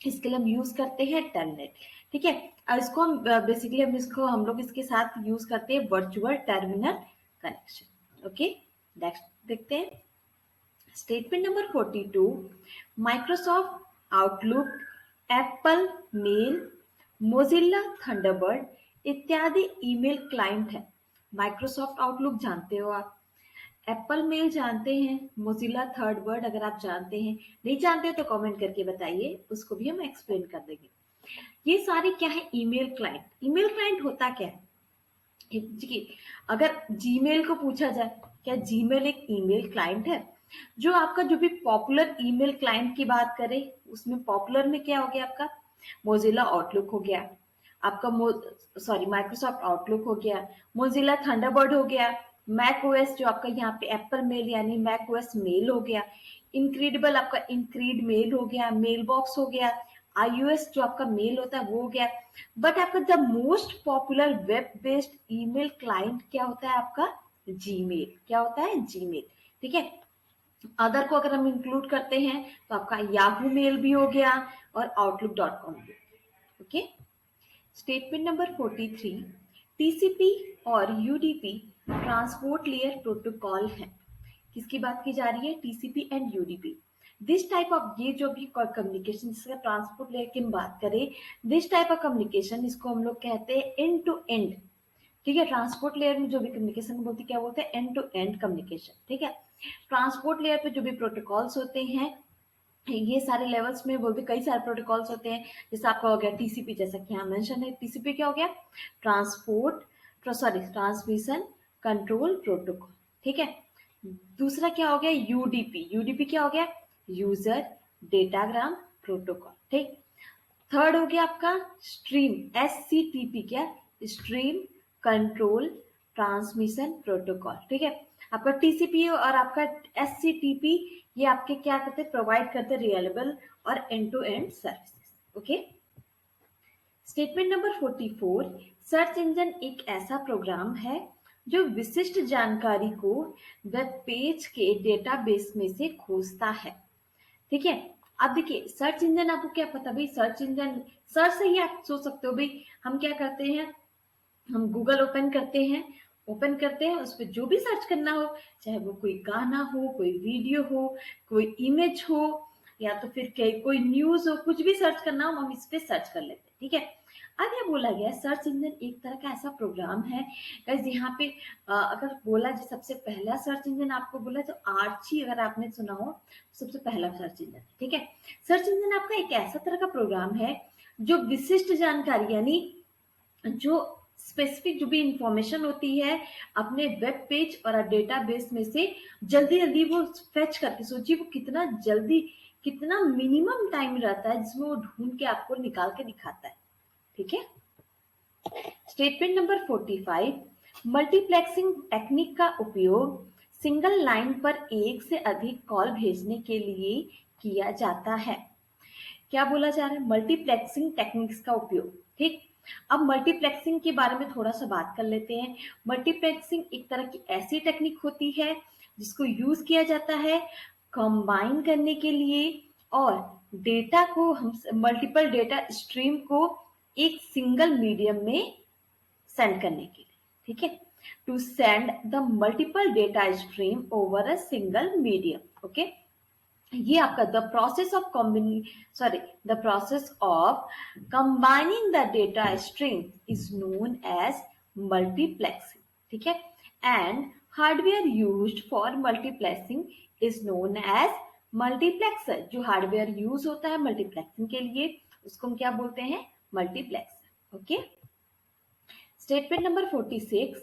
इसके लिए हम यूज करते हैं टेलनेट। ठीक है, और इसको हम बेसिकली हम लोग इसके साथ यूज करते हैं virtual terminal connection. Okay, next देखते हैं। Statement number 42, Microsoft Outlook, Apple mail, Mozilla Thunderbird इत्यादि ईमेल क्लाइंट है। माइक्रोसॉफ्ट आउटलुक जानते हो आप, एप्पल मेल जानते हैं, मोजिला थंडरबर्ड अगर आप जानते हैं, नहीं जानते हो तो कमेंट करके बताइए, उसको भी हम एक्सप्लेन कर देंगे। ये सारे क्या है? Email client. ईमेल क्लाइंट होता क्या है? जी, अगर जीमेल को पूछा जाए, क्या जीमेल एक ईमेल क्लाइंट है? जो आपका जो भी पॉपुलर ईमेल क्लाइंट की बात करें, उसमें पॉपुलर में क्या हो गया आपका? मोजिला आउटलुक हो गया, आपका माइक्रोसॉफ्ट आउटलुक हो गया, मोजिला थंडरबर्ड हो गया, मैक ओएस जो आपका यहाँ पे एप्पल मेल यानी मैक ओएस मेल हो गया, इनक्रेडिबल आपका इनक्रीड मेल हो गया, मेल बॉक्स हो गया, आईओएस जो आपका मेल होता है वो हो गया। बट आपका the most popular web based email client क्या होता है आपका? जीमेल। क्या होता है? जीमेल। ठीक है, अदर को अगर हम इंक्लूड करते हैं तो आपका याहू मेल भी हो गया और outlook.com भी। ओके, स्टेटमेंट नंबर 43, टीसीपी और यूडीपी ट्रांसपोर्ट लेयर प्रोटोकॉल है। किसकी बात की जा रही है? TCP and UDP. This type of, ये जो भी कम्युनिकेशन जिसका ट्रांसपोर्ट लेयर की हम बात करें, दिस टाइप ऑफ कम्युनिकेशन इसको हम लोग कहते हैं एंड टू एंड। ठीक है, ट्रांसपोर्ट लेयर में जो भी कम्युनिकेशन बोलते क्या बोलते हैं? End to end communication. ठीक है, ट्रांसपोर्ट लेयर पे जो भी प्रोटोकॉल्स होते हैं, ये सारे लेवल्स में बोलते कई सारे प्रोटोकॉल्स होते हैं। जैसे आपका हो गया टीसीपी, जैसा कि यहाँ मेंशन है। टीसीपी क्या हो गया? Transmission control protocol. ठीक है, दूसरा क्या हो गया? यूडीपी। यूडीपी क्या हो गया? User datagram protocol. ठीक, थर्ड हो गया आपका स्ट्रीम, एससीटीपी। क्या? Stream control transmission protocol. ठीक है, आपका टीसीपी और आपका एससीटीपी ये आपके क्या करते हैं? प्रोवाइड करते हैं रिलायबल और end to end services. Okay, statement number 44, search engine एक ऐसा प्रोग्राम है जो विशिष्ट जानकारी को वेब पेज के डेटाबेस में से खोजता है। ठीक है। अब देखिए सर्च इंजन, आपको क्या पता भाई, सर्च इंजन, सर्च से ही आप सोच सकते हो भाई हम क्या करते हैं, हम गूगल ओपन करते हैं उस पर जो भी सर्च करना हो, चाहे वो कोई गाना हो, कोई वीडियो हो, कोई इमेज हो, या तो फिर कोई न्यूज हो, कुछ भी सर्च करना हो हम इस पे सर्च कर लेते हैं। ठीक है। अब ये बोला गया सर्च इंजन एक तरह का ऐसा प्रोग्राम है गाइस, यहाँ पे अगर बोला जो सबसे पहला सर्च इंजन आपको बोला तो आर्ची, अगर आपने सुना हो सबसे पहला सर्च इंजन। ठीक है। सर्च इंजन आपका एक ऐसा तरह का प्रोग्राम है जो विशिष्ट जानकारी, यानी जो स्पेसिफिक जो भी इंफॉर्मेशन होती है अपने वेब पेज और डेटाबेस में से जल्दी जल्दी वो फेच करके, सोचिए वो कितना जल्दी, कितना मिनिमम टाइम रहता है जिसमें वो ढूंढ के आपको निकाल के दिखाता है। ठीक है। स्टेटमेंट नंबर 45, मल्टीप्लेक्सिंग टेक्निक का उपयोग सिंगल लाइन पर एक से अधिक कॉल भेजने के लिए किया जाता है। क्या बोला जा रहा है, मल्टीप्लेक्सिंग टेक्निक्स का उपयोग। ठीक। अब मल्टीप्लेक्सिंग के बारे में थोड़ा सा बात कर लेते हैं। मल्टीप्लेक्सिंग एक तरह की ऐसी टेक्निक होती है जिसको यूज किया जाता है कंबाइन करने के लिए और डेटा को, हम मल्टीपल डेटा स्ट्रीम को एक सिंगल मीडियम में सेंड करने के लिए। ठीक है। To send the multiple data stream over a single medium. Okay. ये आपका the process of combining the data stream is known as multiplexing. ठीक है। And hardware used for multiplexing is known as multiplexer. जो hardware use होता है multiplexing के लिए उसको हम क्या बोलते हैं, multiplexer. Okay. Statement number 46,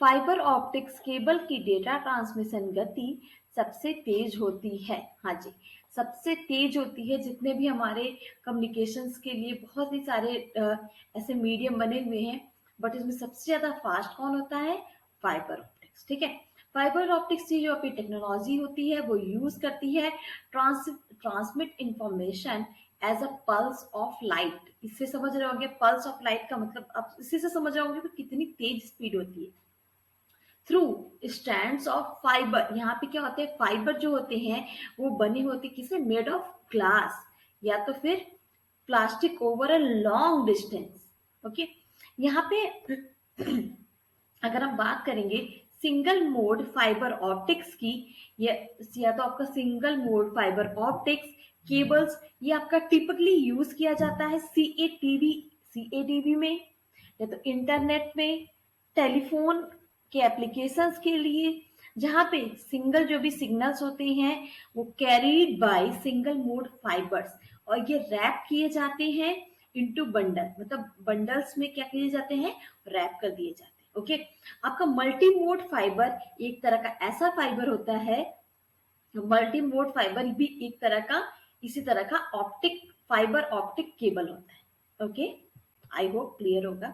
fibre optics cable की डेटा ट्रांसमिशन गति सबसे तेज होती है। हाँ जी, सबसे तेज होती है। जितने भी हमारे कम्युनिकेशंस के लिए बहुत ही सारे ऐसे मीडियम बने हुए हैं, बट इसमें सबसे ज्यादा फास्ट कौन होता है, फाइबर ऑप्टिक्स। ठीक है। फाइबर ऑप्टिक्स की जो अपनी टेक्नोलॉजी होती है वो यूज करती है transmit information as a pulse of light. इससे समझ रहे होंगे पल्स ऑफ लाइट का मतलब, अब इसी से समझ रहे होंगे कि कितनी तेज स्पीड होती है। थ्रू स्ट्रैंड्स ऑफ फाइबर, यहाँ पे क्या होते हैं, फाइबर जो होते हैं वो बने होते किसे, मेड ऑफ ग्लास या तो फिर plastic over a long distance. Okay. यहाँ पे अगर हम बात करेंगे सिंगल मोड फाइबर ऑप्टिक्स की, या तो आपका single mode fibre optics cables, ये आपका टिपिकली यूज किया जाता है सीएटीवी में, या तो इंटरनेट में, टेलीफोन के एप्लीकेशंस के लिए, जहां पे सिंगल जो भी सिग्नल्स होते हैं वो carried by single mode fibres, और ये रैप किए जाते हैं इनटू बंडल, मतलब बंडल्स में क्या किए जाते हैं, रैप कर दिए जाते हैं। ओके। आपका मल्टी मोड फाइबर एक तरह का ऐसा फाइबर होता है, मल्टी मोड फाइबर भी एक तरह का इसी तरह का ऑप्टिक फाइबर ऑप्टिक केबल होता है। ओके। आई होप क्लियर होगा।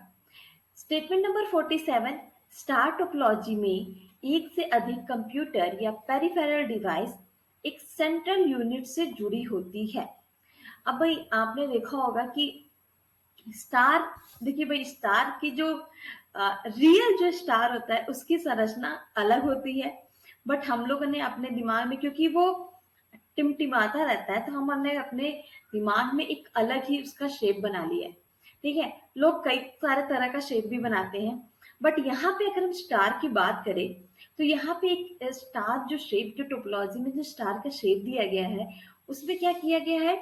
स्टेटमेंट नंबर 47, स्टार टोपोलॉजी में एक से अधिक कंप्यूटर या पेरिफेरल डिवाइस एक सेंट्रल यूनिट से जुड़ी होती है। अब भाई आपने देखा होगा कि स्टार, देखिए भाई स्टार की जो रियल जो स्टार होता है उसकी संरचना अलग होती है, बट हम लोगों ने अपने दिमाग में, क्योंकि वो टिमटिमाता रहता है, तो हमने अपने दिमाग में एक अलग ही उसका शेप बना लिया है। ठीक है। लोग कई सारे तरह का शेप भी बनाते हैं, बट यहाँ पे अगर हम स्टार की बात करें तो यहाँ पे एक स्टार जो शेप, जो टोपोलॉजी में जो स्टार का शेप दिया गया है उसमें क्या किया गया है,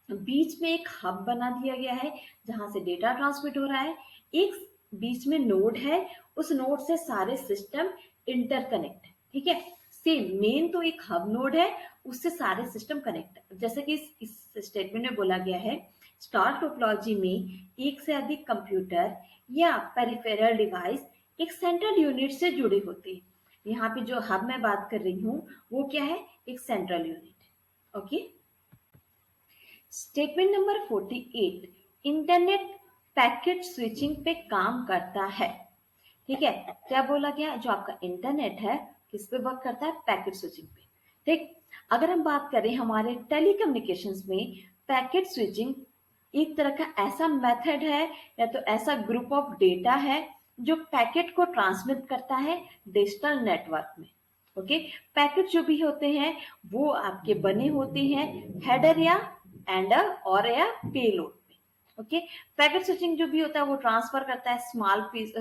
बीच में एक हब बना दिया गया है जहां से डेटा ट्रांसमिट हो रहा है। एक बीच में नोड है, उस नोड से सारे सिस्टम इंटरकनेक्ट है। ठीक है। सेम मेन तो एक हब नोड है, उससे सारे सिस्टम कनेक्ट है। जैसे कि इस स्टेटमेंट में बोला गया है, स्टार टोपोलॉजी में एक से अधिक कंप्यूटर या पेरिफेरल डिवाइस एक सेंट्रल यूनिट से जुड़े होते हैं। यहाँ पे जो हब मैं बात कर रही हूँ वो क्या है, एक central unit. Okay. Statement number 48, internet packet switching पे काम करता है। ठीक है। क्या बोला गया, जो आपका इंटरनेट है किस पे वर्क करता है, पैकेट स्विचिंग पे। ठीक। अगर हम बात करें हमारे टेलीकम्युनिकेशंस में, पैकेट स्विचिंग एक तरह का ऐसा मेथड है या तो ऐसा ग्रुप ऑफ डेटा है जो पैकेट को ट्रांसमिट करता है डिजिटल नेटवर्क में। ओके, पैकेट जो भी होते हैं वो आपके बने होते हैं हेडर या एंडर और या पेलोड पे। ओके, पैकेट स्विचिंग जो भी होता है वो ट्रांसफर करता है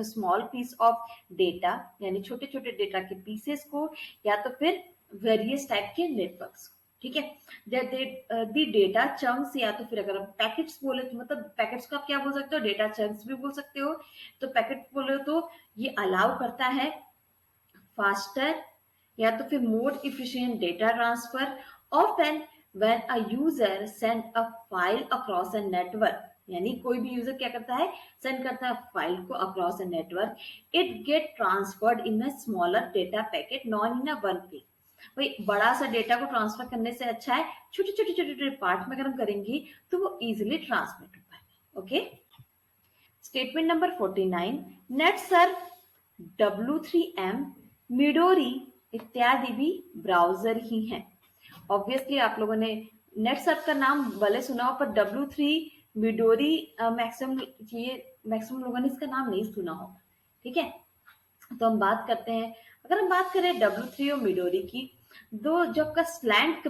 स्मॉल पीस ऑफ डेटा, यानी छोटे छोटे डेटा के पीसेस को, या तो फिर वेरियस टाइप के नेटवर्क्स। ठीक है, दी डेटा चंक्स, या तो फिर अगर हम पैकेट्स बोले तो मतलब पैकेट्स को आप क्या बोल सकते हो, डेटा चंक्स भी बोल सकते हो। तो पैकेट बोले तो ये अलाउ करता है फास्टर या तो फिर more efficient data transfer. Often when a user send a file across a network, यानी कोई भी यूजर क्या करता है, सेंड करता है फाइल को across a network, it get transferred in a smaller data packet non in a one place. भाई बड़ा सा डेटा को ट्रांसफर करने से अच्छा है छोटे छोटे छोटे छोटे पार्ट में अगर हम करेंगे तो वो इजिली ट्रांसमिट हो पाएगा। Okay, statement number 49, net Surf, W3M, Midori इत्यादि भी ब्राउजर ही हैं। ऑब्वियसली आप लोगों ने नेट सर्फ का नाम भले सुना हो, पर W3 मिडोरी मैक्सिमम लोगों ने इसका नाम नहीं सुना हो। ठीक है, तो हम बात करते हैं, अगर हम बात करें W3 और मिडोरी की, दो जो आपका स्लैंट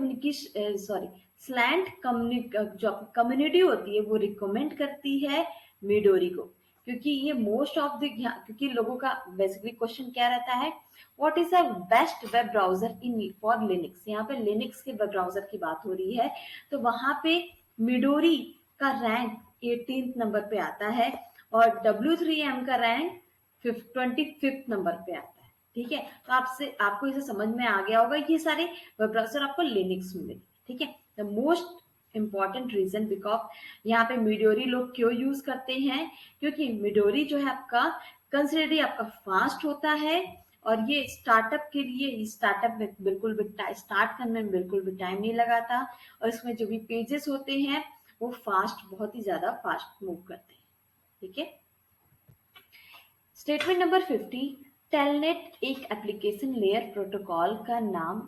जो कम्युनिटी होती है वो रिकमेंड करती है मिडोरी को, क्योंकि ये मोस्ट ऑफ द, क्योंकि लोगों का बेसिकली क्वेश्चन क्या रहता है, what is the best web browser in for Linux. यहाँ पे लिनक्स के वेब ब्राउजर की बात हो रही है, तो वहां पे मिडोरी का रैंक 18th नंबर पे आता है और W3M का रैंक 25th नंबर पे आता है। ठीक है, तो आपको इसे समझ में आ गया होगा, ये सारे वेब ब्राउजर आपको लिनक्स में मिलेंगे। ठीक है, the most important reason because यहाँ पे मिडोरी लोग क्यों यूज करते हैं, क्योंकि मिडोरी जो है आपका कंसिडरली आपका फास्ट होता है और ये स्टार्टअप के लिए, स्टार्टअप में बिल्कुल भी स्टार्ट करने में बिल्कुल भी टाइम नहीं लगाता, और इसमें जो भी पेजेस होते हैं वो बहुत ही ज्यादा फास्ट मूव करते हैं। ठीक है, स्टेटमेंट नंबर 50, टेलनेट एक एप्लीकेशन लेयर प्रोटोकॉल का नाम।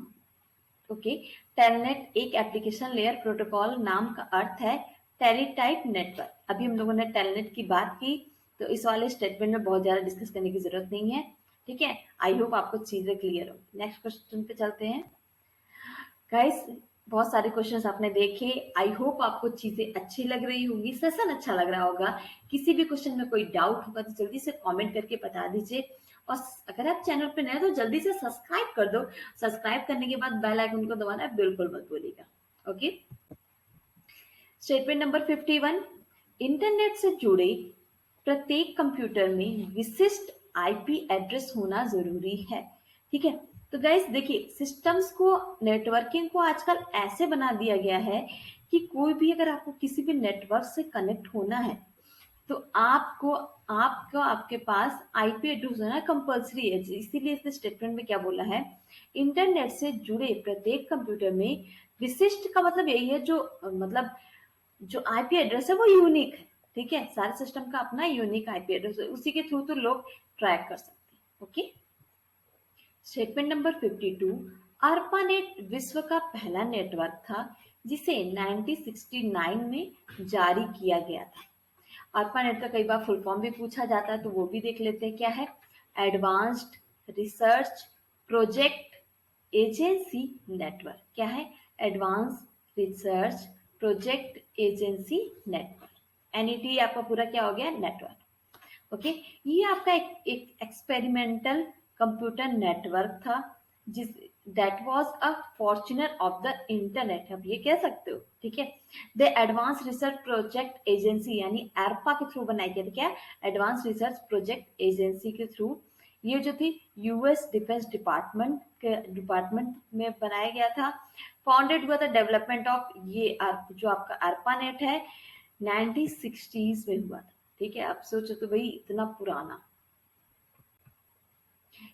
ओके, टेलनेट एक एप्लीकेशन लेयर प्रोटोकॉल नाम का अर्थ है टेलीटाइप नेटवर्क। अभी हम लोगों ने टेलनेट की बात की, तो इस वाले स्टेटमेंट में बहुत ज्यादा डिस्कस करने की जरूरत नहीं है। ठीक है, आई होप आपको चीजें क्लियर हो। नेक्स्ट क्वेश्चन पे चलते हैं। गाइस, बहुत सारे क्वेश्चंस आपने देखे, आई होप आपको चीजें अच्छी लग रही होंगी, सेशन अच्छा लग रहा होगा। किसी भी क्वेश्चन में कोई डाउट होगा तो जल्दी से कमेंट करके बता दीजिए, और अगर आप चैनल पे नए हो तो जल्दी से सब्सक्राइब कर दो। सब्सक्राइब करने के बाद बेल आइकन को दबाना बिल्कुल मत भूलिएगा। ओके, स्टेटमेंट नंबर 51, इंटरनेट से जुड़े प्रत्येक कंप्यूटर में विशिष्ट आईपी एड्रेस होना जरूरी है। ठीक है, तो गाइस देखिए, सिस्टम्स को, नेटवर्किंग को आजकल ऐसे बना दिया गया है कि कोई भी अगर आपको किसी भी नेटवर्क से कनेक्ट होना है तो आपको आपके पास आईपी एड्रेस होना कंपल्सरी है। इसीलिए इस स्टेटमेंट में क्या बोला है, इंटरनेट से जुड़े प्रत्येक कंप्यूटर में विशिष्ट का मतलब यही है, जो मतलब जो आईपी एड्रेस है वो यूनिक है। ठीक है, सारे सिस्टम का अपना यूनिक आईपी एड्रेस है, उसी के थ्रू तो लोग ट्रैक कर सकते हैं। ओके, स्टेटमेंट नंबर 52, ARPANET विश्व का पहला नेटवर्क था जिसे 1969 में जारी किया गया था। ARPANET का कई बार फुल फॉर्म भी पूछा जाता है, तो वो भी देख लेते हैं क्या है। Advanced research project agency network. क्या है, advance research project agency network. NET आपका पूरा क्या हो गया, नेटवर्क। ओके, ये आपका एक एक्सपेरिमेंटल कंप्यूटर नेटवर्क था जिस that was a Fortuner of the internet, आप ये कह सकते हो। ठीक है, the advance research project agency यानी एरपा के थ्रू बनाई गई थी। क्या, एडवांस रिसर्च प्रोजेक्ट एजेंसी के थ्रू ये जो थी यूएस डिफेंस डिपार्टमेंट में बनाया गया था। फाउंडेड हुआ था डेवलपमेंट ऑफ ये जो आपका ARPANET है 1960s में हुआ था। ठीक है, आप सोचो तो भाई इतना पुराना।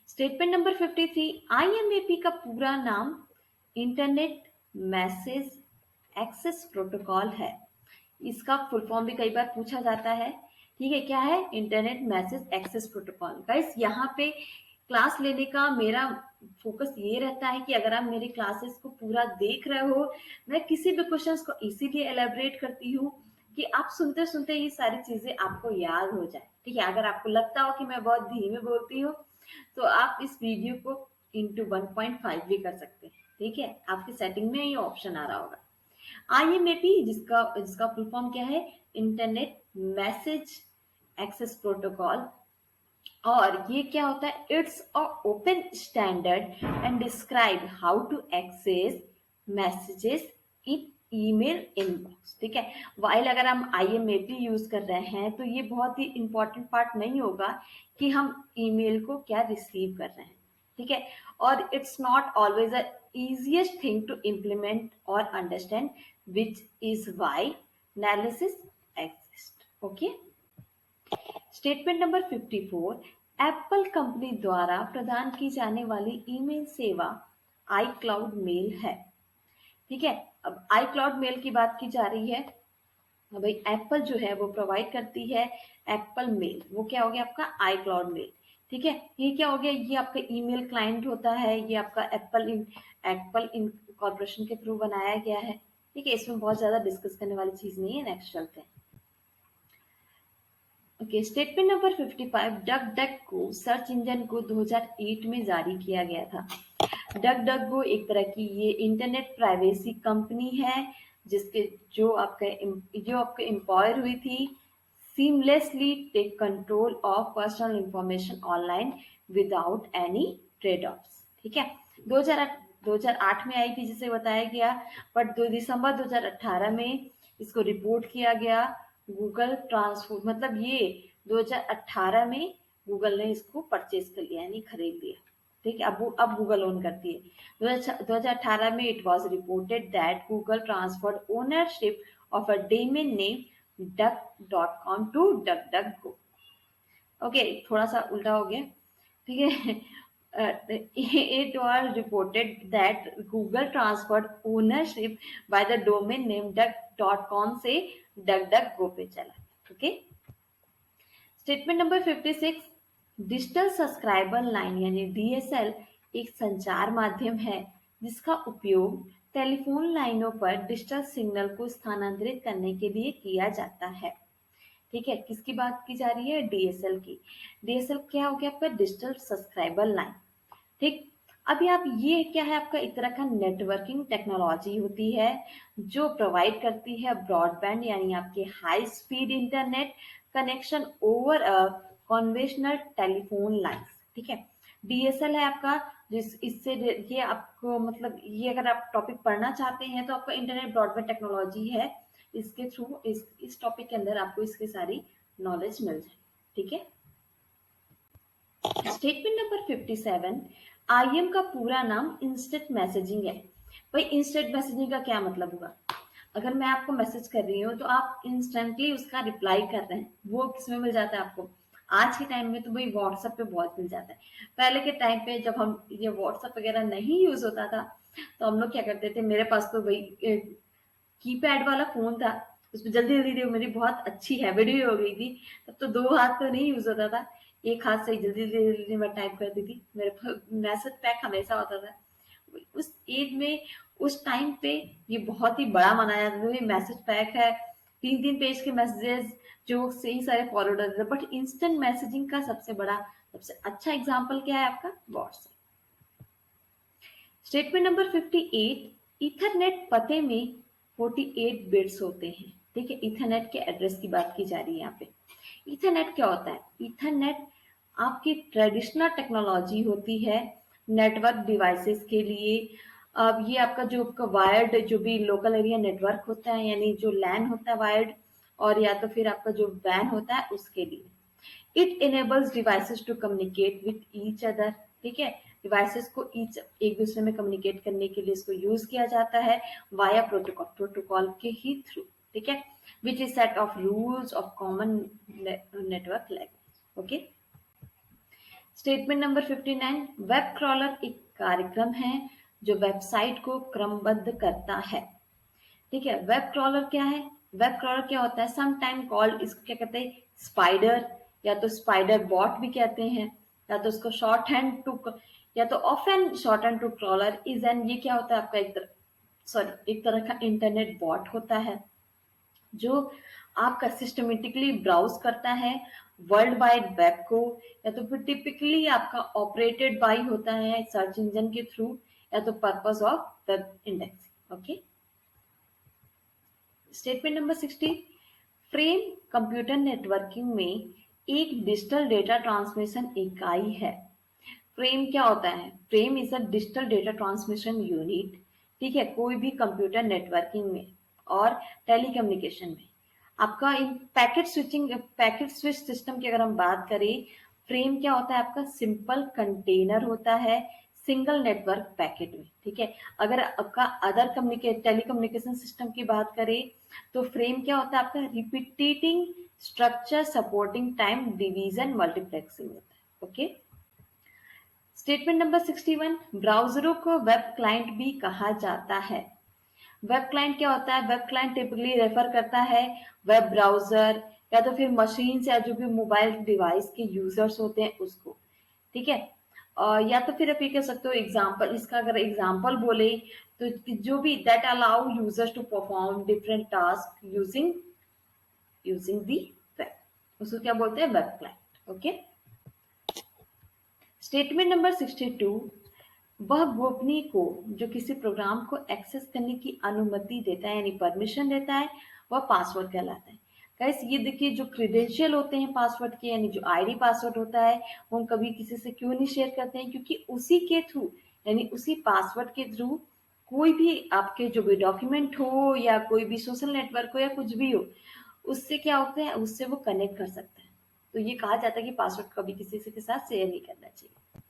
स्टेटमेंट नंबर 53, IMAP का पूरा नाम इंटरनेट मैसेज एक्सेस प्रोटोकॉल है। इसका फुल फॉर्म भी कई बार पूछा जाता है। ठीक है, क्या है, internet message access protocol. Guys, यहाँ पे क्लास लेने का मेरा फोकस ये रहता है कि अगर आप मेरी क्लासेस को पूरा देख रहे हो, मैं किसी भी क्वेश्चंस को इसीलिए एलेबरेट करती हूँ कि आप सुनते सुनते ये सारी चीजें आपको याद हो जाए। ठीक है, अगर आपको लगता हो कि मैं बहुत धीमे बोलती हूँ तो आप इस वीडियो को इंटू 1.5 भी कर सकते हैं। ठीक है, आपकी सेटिंग में ये ऑप्शन आ रहा होगा। IMAP जिसका जिसका फुल फॉर्म क्या है, इंटरनेट मैसेज एक्सेस प्रोटोकॉल। और ये क्या होता है, it's a open standard and describe how to access messages in email inbox. ठीक है, वाइल अगर हम IMAP यूज कर रहे हैं तो ये बहुत ही इंपॉर्टेंट पार्ट नहीं होगा कि हम ईमेल को क्या रिसीव कर रहे हैं। ठीक है, और it's not always a easiest thing to implement or understand, which is why analysis exists. Okay. Statement number 54, Apple company द्वारा प्रदान की जाने वाली ईमेल सेवा iCloud मेल है। ठीक है, अब iCloud मेल की बात की जा रही है। भाई एप्पल जो है वो प्रोवाइड करती है एप्पल मेल, वो क्या हो गया आपका iCloud मेल। ठीक है, ये क्या हो गया, ये आपका ईमेल क्लाइंट होता है, ये आपका एप्पल इन कॉर्पोरेशन के थ्रू बनाया गया है। ठीक है, इसमें बहुत ज्यादा डिस्कस करने वाली चीज नहीं है, नेक्स्ट चलते हैं। Okay, statement number 55, duck duck को सर्च इंजन को 2008 में जारी किया गया था। डक डक गो एक तरह की ये इंटरनेट प्राइवेसी कंपनी है, जिसके जो आपके एम्पायर हुई थी seamlessly take control of personal information online without any trade offs. ठीक है, 2008 में आई थी जिसे बताया गया, बट 2 दिसंबर 2018 में इसको रिपोर्ट किया गया। गूगल ट्रांसफर मतलब ये 2018 में गूगल ने इसको परचेज कर लिया यानी खरीद लिया। ठीक है, अब गूगल ओन करती है। 2018 में it was reported that Google transferred ownership of a domain name duck.com to DuckDuckGo। ओके, थोड़ा सा उल्टा हो गया। ठीक है, it was reported that Google transferred ownership by the domain name duck.com से DuckDuckGo पे चला। Okay, statement number 56, digital subscriber line यानी DSL एक संचार माध्यम है जिसका उपयोग टेलीफोन लाइनों पर डिजिटल सिग्नल को स्थानांतरित करने के लिए किया जाता है। ठीक है, किसकी बात की जा रही है, DSL की। DSL क्या हो गया आपका, डिजिटल सब्सक्राइबर लाइन। ठीक, अभी आप ये क्या है आपका एक तरह का नेटवर्किंग टेक्नोलॉजी होती है जो प्रोवाइड करती है ब्रॉडबैंड यानी आपके high speed internet connection over a conventional telephone lines. ठीक है, DSL है आपका, जिस इससे ये आपको मतलब ये अगर आप टॉपिक पढ़ना चाहते हैं तो आपका इंटरनेट ब्रॉडबैंड टेक्नोलॉजी है, इसके थ्रू इस टॉपिक के अंदर आपको इसकी सारी नॉलेज मिल जाए। ठीक है, स्टेटमेंट नंबर 57, IM का पूरा नाम इंस्टेंट मैसेजिंग है। भाई इंस्टेंट मैसेजिंग का क्या मतलब होगा, अगर मैं आपको मैसेज कर रही हूँ तो आप इंस्टेंटली उसका रिप्लाई कर रहे हैं, वो किसमें मिल जाता है आपको, आज के टाइम में तो भाई व्हाट्सएप पे बहुत मिल जाता है। पहले के टाइम पे जब हम ये व्हाट्सएप वगैरह नहीं यूज होता था तो हम लोग क्या करते थे, मेरे पास तो भाई कीपैड वाला फोन था, उसमें जल्दी जल्दी मेरी बहुत अच्छी हैबिट भी हो गई थी। तब तो 2 हाथ तो नहीं यूज होता था, एक हाथ से जल्दी जल्दी जल्दी मैं टाइप करती थी, मेरे पास मैसेज पैक हमेशा होता था। उस एज में उस टाइम पे ये बहुत ही बड़ा माना जाता था, ये मैसेज पैक है, 3-3 पेज के मैसेजेस जो सही सारे फॉरवर्ड होते थे। बट इंस्टेंट मैसेजिंग का सबसे अच्छा एग्जाम्पल क्या है आपका, व्हाट्सएप। स्टेटमेंट नंबर 58, इथरनेट पते में 48 बिट्स होते हैं। ठीक है, इथरनेट के एड्रेस की बात की जा रही है यहाँ पे। इथरनेट क्या होता है, इथरनेट आपकी ट्रेडिशनल टेक्नोलॉजी होती है नेटवर्क डिवाइसेस के लिए। अब ये आपका जो आपका वायर्ड जो भी लोकल एरिया नेटवर्क होता है यानी जो लैन होता है वायर्ड, और या तो फिर आपका जो वैन होता है उसके लिए। It enables devices to communicate with each other. ठीक है, डिवाइसेस को एक दूसरे में कम्युनिकेट करने के लिए इसको यूज किया जाता है वाया प्रोटोकॉल के ही थ्रू। ठीक है, which is set of rules of common network language. Okay, statement number 59, web crawler एक कार्यक्रम है जो वेबसाइट को क्रमबद्ध करता है। ठीक है, वेब क्रॉलर क्या है, वेब क्रॉलर क्या होता है, सम टाइम कॉल्ड, इसको क्या कहते हैं, स्पाइडर या तो स्पाइडर बॉट भी कहते हैं, या तो उसको शॉर्ट हैंड टू या तो often short hand to crawler is an, ये क्या होता है आपका एक तरह का इंटरनेट बॉट होता है जो आपका सिस्टमेटिकली ब्राउज करता है वर्ल्ड वाइड वेब को, या तो फिर टिपिकली आपका ऑपरेटेड बाय होता है सर्च इंजन के थ्रू, या तो purpose of web indexing. Okay, statement number 60, frame computer networking में एक डिजिटल डेटा ट्रांसमिशन इकाई है। फ्रेम क्या होता है? Frame is a digital data transmission unit. ठीक है, कोई भी कंप्यूटर नेटवर्किंग में और टेलीकम्युनिकेशन में आपका पैकेट स्विच सिस्टम की अगर हम बात करें, फ्रेम क्या होता है? आपका सिंपल कंटेनर होता है सिंगल नेटवर्क पैकेट में। ठीक है, अगर आपका अदर टेलीकम्युनिकेशन सिस्टम की बात करें तो फ्रेम क्या होता है? आपका repeating structure supporting time division multiplexing होता है। ओके, स्टेटमेंट नंबर 61, ब्राउजरों को वेब क्लाइंट भी कहा जाता है। वेब क्लाइंट क्या होता है? वेब क्लाइंट टिपिकली रेफर करता है वेब ब्राउजर या तो फिर मशीन या जो भी मोबाइल डिवाइस के यूजर्स होते हैं उसको। ठीक है, या तो फिर आप ये कह सकते हो एग्जाम्पल, इसका अगर एग्जाम्पल बोले तो जो भी that allow users to perform different task using the web, उसको क्या बोलते हैं? Web client. Okay, statement number 62, वह गोपनीय को जो किसी प्रोग्राम को एक्सेस करने की अनुमति देता है यानी परमिशन देता है, वह पासवर्ड कहलाता है। गाइस ये देखिए, जो क्रेडेंशियल होते हैं पासवर्ड के यानी जो आईडी पासवर्ड होता है, वो हम कभी किसी से क्यों नहीं शेयर करते हैं? क्योंकि उसी के थ्रू यानी उसी पासवर्ड के थ्रू कोई भी आपके जो भी डॉक्यूमेंट हो या कोई भी सोशल नेटवर्क हो या कुछ भी हो, उससे क्या होता है? उससे वो कनेक्ट कर सकता है। तो ये कहा जाता है कि पासवर्ड कभी किसी से के साथ शेयर नहीं करना चाहिए।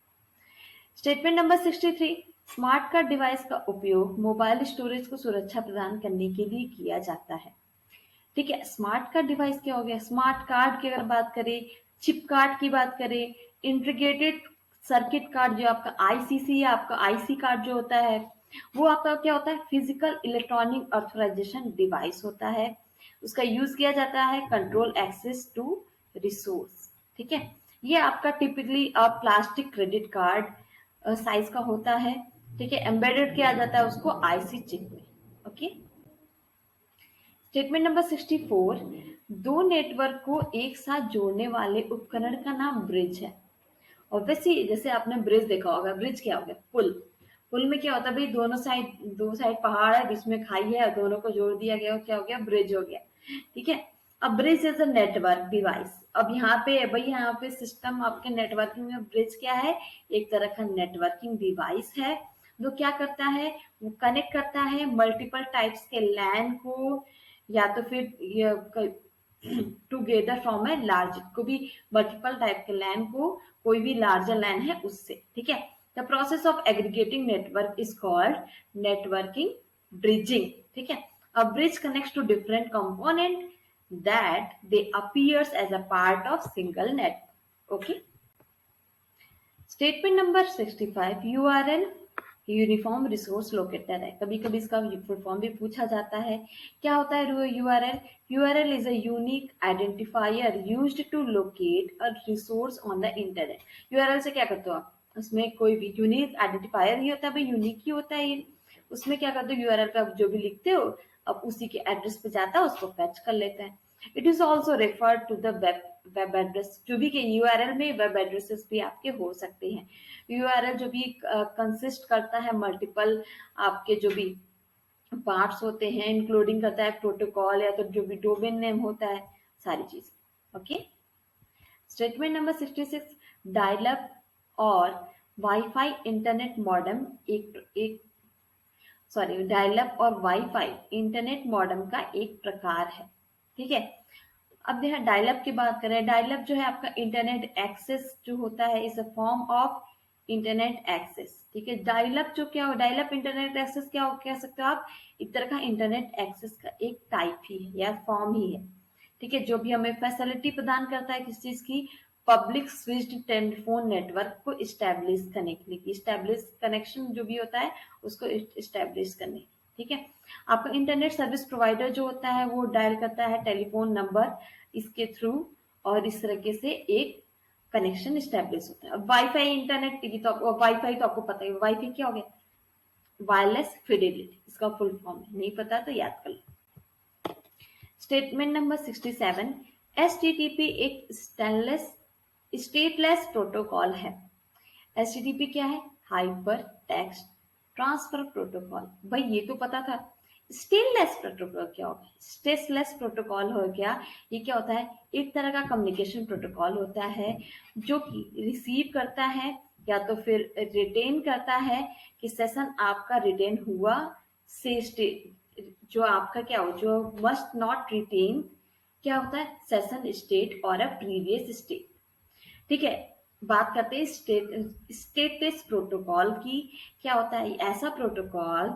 Statement number 63, smart card device का उपयोग मोबाइल स्टोरेज को सुरक्षा प्रदान करने के लिए किया जाता है। ठीक है, स्मार्ट कार्ड डिवाइस क्या हो गया? स्मार्ट कार्ड की अगर बात करें, चिप कार्ड की बात करें, इंटीग्रेटेड सर्किट कार्ड जो आपका आईसीसी या आपका आईसी कार्ड जो होता है, वो आपका क्या होता है? फिजिकल इलेक्ट्रॉनिक ऑथराइजेशन डिवाइस होता है। उसका यूज किया जाता है कंट्रोल एक्सेस टू रिसोर्स। ठीक है, ये आपका typically plastic credit card size का होता है। ठीक है, एम्बेडेड किया जाता है उसको आईसी चिप में। ओके, स्टेटमेंट नंबर 64, दो नेटवर्क को एक साथ जोड़ने वाले उपकरण का नाम ब्रिज है। ऑब्वियसली जैसे आपने ब्रिज देखा होगा, ब्रिज क्या हो गया? पुल। पुल में क्या होता है भाई? दो साइड पहाड़ है, बीच में खाई है और दोनों को जोड़ दिया गया, क्या हो गया? ब्रिज हो गया। ठीक है, अब bridge is a network device. अब यहाँ पे भाई, यहाँ पे सिस्टम आपके नेटवर्किंग में ब्रिज क्या है? एक तरह का नेटवर्किंग डिवाइस है जो क्या करता है? वो कनेक्ट करता है मल्टीपल टाइप्स के लैन को, या तो फिर टुगेदर फ्रॉम ए लार्ज, को भी मल्टीपल टाइप के लैन को कोई भी लार्जर लैन है उससे। ठीक है, the process of aggregating network is called networking bridging. ठीक है, a bridge connects to different component that they appears as a part of single network. Okay, statement number 65, URL uniform resource locator है। कभी कभी इसका full form भी पूछा जाता है। क्या होता है URL? URL is a unique identifier used to locate a resource on the internet. URL से क्या करते हो आप? उसमें कोई भी यूनिक आइडेंटिफायर ही होता है भाई, यूनिक ही होता है ये। उसमें क्या करते हो? यूआरएल पे आप जो भी लिखते हो, अब उसी के एड्रेस पे जाता है, उसको फैच कर लेता है। It is also refer to the web address, जो भी यूआरएल में वेब एड्रेसेस भी आपके हो सकते हैं। यूआरएल जो भी कंसिस्ट करता है मल्टीपल आपके जो भी पार्ट्स होते हैं, इंक्लूडिंग करता है प्रोटोकॉल या तो जो भी डोमेन नेम होता है, सारी चीज। Okay, statement number 66, dial up और WiFi internet modem dial up और वाईफाई इंटरनेट मॉडेम का एक प्रकार है। ठीक है, अब यहाँ डायल अप की बात करें, डायल अप जो है आपका इंटरनेट एक्सेस जो होता है is a form of internet access. ठीक है, डायल अप जो क्या हो? डायल अप इंटरनेट एक्सेस क्या हो कह सकते हो आप? एक तरह का इंटरनेट एक्सेस का एक टाइप ही है या फॉर्म ही है। ठीक है, जो भी हमें फैसिलिटी प्रदान करता है किस चीज की? पब्लिक स्विच्ड टेलीफोन नेटवर्क को इस्टेब्लिश करने के लिए, इस्टेब्लिश कनेक्शन जो भी होता है उसको इस्टेब्लिश करने। ठीक है, आपका इंटरनेट सर्विस प्रोवाइडर जो होता है वो डायल करता है टेलीफोन नंबर इसके थ्रू, और इस तरीके से एक कनेक्शन इस्टेब्लिश होता है। अब वाईफाई इंटरनेट की तो वाईफाई तो आपको पता है, वाईफाई क्या हो गया? वायरलेस फिडेलिटी, इसका फुल फॉर्म है, नहीं पता तो याद कर लो। स्टेटमेंट नंबर 67, HTTP एक स्टेटलेस प्रोटोकॉल है। HTTP क्या है? Hyper text transfer protocol. भाई ये तो पता था। स्टेटलेस प्रोटोकॉल क्या होगा? स्टेटलेस प्रोटोकॉल हो गया, ये क्या होता है? एक तरह का कम्युनिकेशन प्रोटोकॉल होता है जो कि रिसीव करता है या तो फिर रिटेन करता है कि सेशन आपका रिटेन हुआ से जो आपका क्या हो, जो मस्ट नॉट रिटेन क्या होता है? सेशन स्टेट और अ प्रीवियस स्टेट। ठीक है, बात करते हैं स्टेटस प्रोटोकॉल की। क्या होता है? ऐसा protocol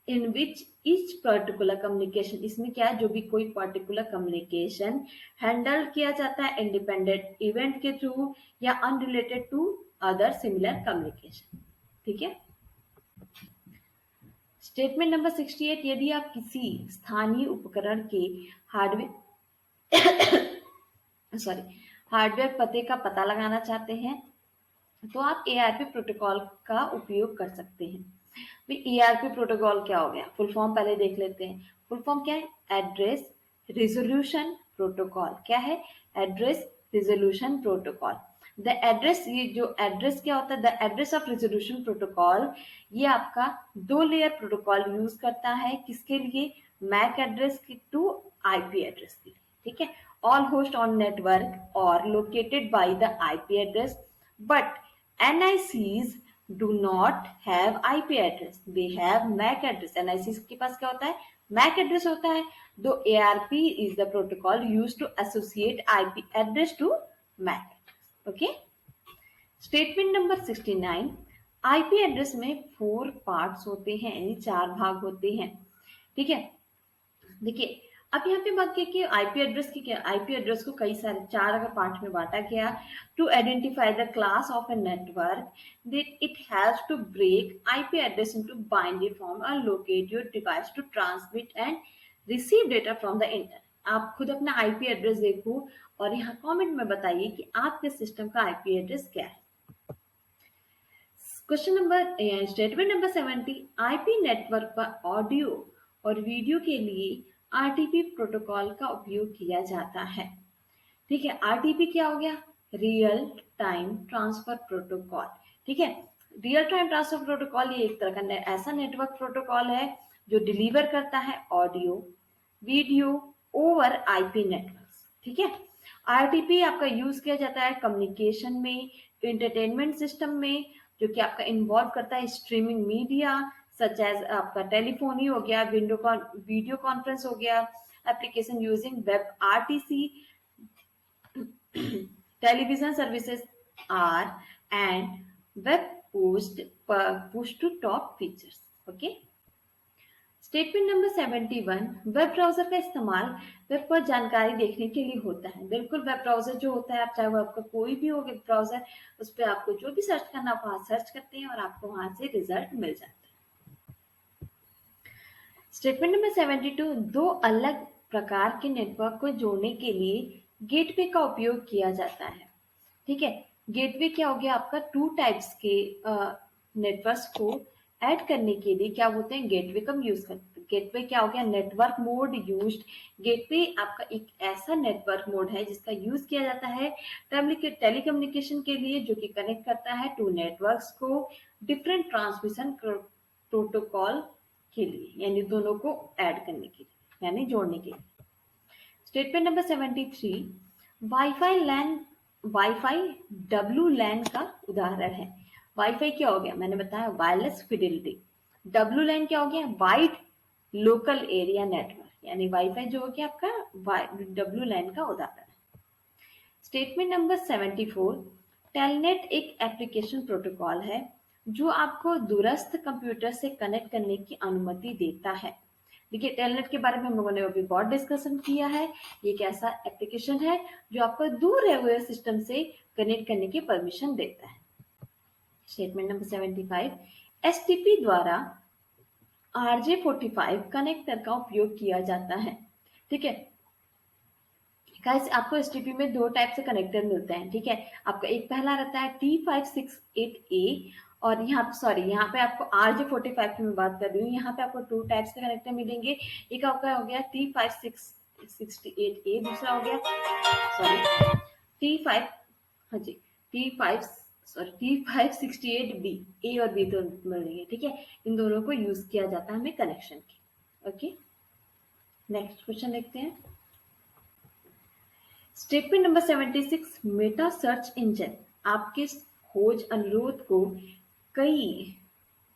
in which each particular communication, इसमें क्या है? जो भी कोई पर्टिकुलर कम्युनिकेशन हैंडल किया जाता है इंडिपेंडेंट इवेंट के थ्रू या unrelated to other similar communication. ठीक है। स्टेटमेंट नंबर 68, यदि आप किसी स्थानीय उपकरण के हार्डवेयर पते का पता लगाना चाहते हैं तो आप ARP प्रोटोकॉल का उपयोग कर सकते हैं। भाई ARP प्रोटोकॉल क्या हो गया? फुल फॉर्म पहले देख लेते हैं। फुल फॉर्म क्या है? Address resolution protocol. क्या है? Address resolution protocol. The address, ये जो एड्रेस क्या होता है? The address of resolution protocol, ये आपका 2 लेयर प्रोटोकॉल यूज करता है। किसके लिए? मैक एड्रेस की टू IP एड्रेस के लिए। ठीक है। ऑल होस्ट ऑन नेटवर्क और located by the IP address, but NICs do not have IP address, they have MAC address। NICs के पास क्या होता है? MAC address होता है। Though ARP is the protocol used to associate IP address to MAC address। Okay? Statement number 69, IP address में 4 parts होते हैं, यानी 4 भाग होते हैं। ठीक है। देखिए, अब यहाँ पे बात की कि आईपी एड्रेस की, क्या आईपी एड्रेस को कई सारे 4 अगर पार्ट में बांटा गया। To identify the class of a network that it has to break IP address into binary form और locate your device to transmit and receive data from the internet. आप खुद अपना आईपी एड्रेस देखो और यहाँ कमेंट में बताइए कि आपके सिस्टम का आईपी एड्रेस क्या है। Question number statement number 70, IP network पर ऑडियो और वीडियो के लिए आरटीपी प्रोटोकॉल का उपयोग किया जाता है। ठीक है। आरटीपी क्या हो गया? Real time transfer protocol. ठीक है। रियल टाइम ट्रांसफर प्रोटोकॉल ये एक तरह का ऐसा नेटवर्क प्रोटोकॉल है जो डिलीवर करता है audio video over IP network. ठीक है। आरटीपी आपका यूज किया जाता है कम्युनिकेशन में, एंटरटेनमेंट सिस्टम में, जो कि आपका इन्वॉल्व करता है स्ट्रीमिंग मीडिया सच एज आपका टेलीफोनी हो गया, वीडियो कॉन्फ्रेंस हो गया, application using web RTC, television services are, and web push to top features। okay। Statement number 71, web browser का इस्तेमाल वेब पर जानकारी देखने के लिए होता है। बिल्कुल, वेब ब्राउजर जो होता है, आप चाहे वो आपका कोई भी हो वेब ब्राउजर, उस पर आपको जो भी सर्च करना आप वहां सर्च करते हैं और आपको वहां से रिजल्ट मिल जाता है। स्टेटमेंट नंबर 72, 2 अलग प्रकार के नेटवर्क को जोड़ने के लिए गेटवे का उपयोग किया जाता है। ठीक है। गेटवे क्या हो गया? आपका 2 टाइप्स के नेटवर्क्स को ऐड करने के लिए क्या होते हैं? गेटवे का यूज करते हैं। गेटवे क्या हो गया? Network mode used. गेटवे आपका एक ऐसा नेटवर्क मोड है जिसका यूज किया जाता है टेलीकम्युनिकेशन के लिए, जो कि कनेक्ट करता है 2 नेटवर्क्स को डिफरेंट ट्रांसमिशन प्रोटोकॉल के लिए, यानी दोनों को ऐड करने के लिए, यानी जोड़ने के लिए। स्टेटमेंट नंबर 73, वाईफाई WLAN का उदाहरण है। वाईफाई क्या हो गया? मैंने बताया वायरलेस फिडेलिटी। WLAN क्या हो गया? वाइड लोकल एरिया नेटवर्क, यानी वाईफाई जो हो गया आपका WLAN का उदाहरण है। स्टेटमेंट नंबर 74, टेलनेट एक एप्लीकेशन प्रोटोकॉल है जो आपको दूरस्थ कंप्यूटर से कनेक्ट करने की अनुमति देता है। देखिए, टेलनेट के बारे में हम लोगों ने अभी बहुत डिस्कशन किया है। ये एक ऐसा एप्लीकेशन है जो आपको दूर रहे हुए सिस्टम से कनेक्ट करने की परमिशन देता है। स्टेटमेंट नंबर 75, STP द्वारा RJ45 कनेक्टर का उपयोग किया जाता है। ठीक है। गाइस, आपको STP में 2 टाइप से कनेक्टर मिलते हैं। ठीक है। आपका एक पहला रहता है T568A और यहाँ पे आपको RJ45 की मैं बात कर रही हूँ। यहाँ पे आपको 2 टाइप्स के कनेक्टर मिलेंगे। एक आपका हो गया T568 T568A दूसरा हो गया, सॉरी T5, हाँ जी T568B, ए और बी तो बनेंगे, ठीक है। इन दोनों को यूज किया जाता है हमें कनेक्शन की। ओके, नेक्स्ट क्वेश्चन देखते हैं। Statement number 76, Meta search engine आपके खोज अनुरोध को कई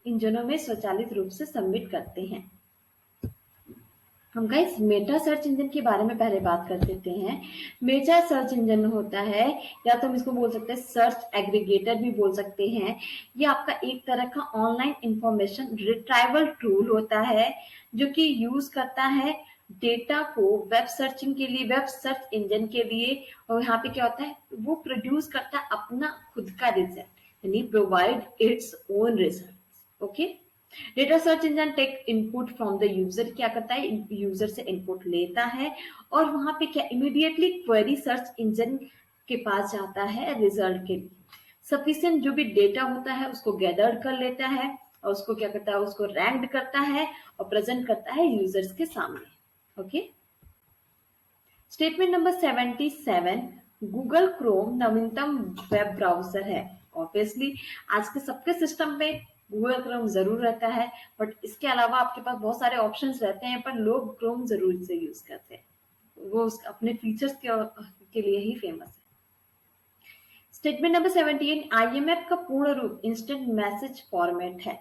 इंजनों में स्वचालित रूप से सबमिट करते हैं। हम गाइस मेटा सर्च इंजन के बारे में पहले बात कर देते हैं। मेटा सर्च इंजन होता है, या तो हम इसको बोल सकते हैं सर्च एग्रीगेटर भी बोल सकते हैं। ये आपका एक तरह का ऑनलाइन इंफॉर्मेशन रिट्राइवल टूल होता है जो कि यूज करता है डेटा को वेब सर्चिंग के लिए, वेब सर्च इंजन के लिए। और यहाँ पे क्या होता है, वो प्रोड्यूस करता है अपना खुद का रिजल्ट, यानी provide its own result. Okay, data search engine take input from the user, क्या करता है, यूजर से इनपुट लेता है और वहां पे क्या इमीडिएटली क्वेरी सर्च इंजन के पास जाता है रिजल्ट के लिए। सफिशिएंट जो भी डेटा होता है उसको गैदर कर लेता है और उसको क्या करता है, उसको रैंक करता है और प्रेजेंट करता है यूजर्स के सामने। Okay, statement number 77, Google Chrome नवीनतम वेब ब्राउजर है। ऑब्वियसली आज के सबके सिस्टम पे गूगल क्रोम जरूर रहता है, बट इसके अलावा आपके पास बहुत सारे ऑप्शंस रहते हैं, पर लोग क्रोम जरूर से यूज करते हैं, वो अपने फीचर्स के लिए ही फेमस है। स्टेटमेंट नंबर 78, IMAP का पूर्ण रूप इंस्टेंट मैसेज फॉर्मेट है।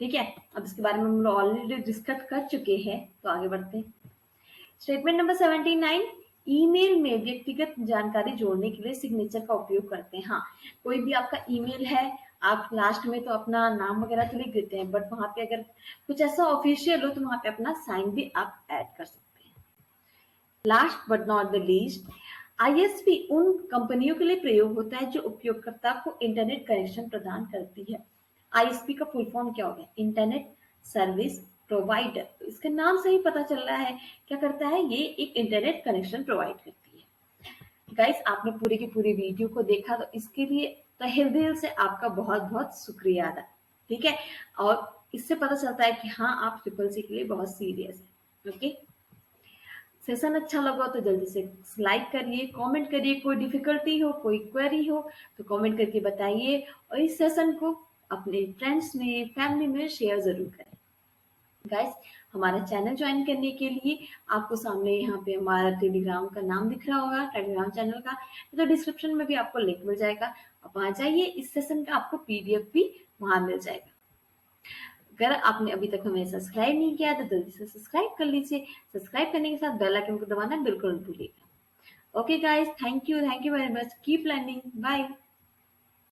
ठीक है, अब इसके बारे में हम लोग ऑलरेडी डिस्कस कर चुके हैं, तो आगे बढ़ते हैं। स्टेटमेंट नंबर 79, ईमेल में व्यक्तिगत जानकारी जोड़ने के लिए सिग्नेचर का उपयोग करते हैं। हाँ, कोई भी आपका ईमेल है, आप लास्ट में तो अपना नाम वगैरह तो लिख देते हैं, बट वहां पे अगर कुछ ऐसा ऑफिशियल हो तो वहां पे अपना साइन भी आप ऐड कर सकते हैं। Last but not the least, ISP उन कंपनियों के लिए प्रयोग होता है जो उपयोगकर्ता को इंटरनेट कनेक्शन प्रदान करती है। ISP का फुल फॉर्म क्या होगा, इंटरनेट सर्विस प्रोवाइडर। इसका नाम से ही पता चल रहा है क्या करता है, ये एक इंटरनेट कनेक्शन प्रोवाइड करती है। गाइस, आपने पूरी की पूरी वीडियो को देखा, तो इसके लिए तहे दिल से आपका बहुत बहुत शुक्रिया अदा। ठीक है, और इससे पता चलता है कि हाँ, आप CCC के लिए बहुत सीरियस है। ओके, सेशन अच्छा लगा तो जल्दी से लाइक करिए, कमेंट करिए, कोई डिफिकल्टी हो, कोई क्वेरी हो तो कमेंट करके बताइए, और इस सेशन को अपने फ्रेंड्स में, फैमिली में शेयर जरूर करें। गाइस, हमारा चैनल ज्वाइन करने के लिए आपको सामने यहाँ पे हमारा टेलीग्राम का नाम दिख रहा होगा, टेलीग्राम चैनल का, तो डिस्क्रिप्शन में भी आपको लिंक मिल जाएगा, आप वहां जाइए, इस सेशन का आपको PDF भी वहां मिल जाएगा। अगर आपने अभी तक हमें सब्सक्राइब नहीं किया तो जल्दी से सब्सक्राइब कर लीजिए। सब्सक्राइब करने के साथ बेल आइकन को दबाना बिल्कुल मत भूलिएगा। Okay guys, thank you very much, keep learning, bye.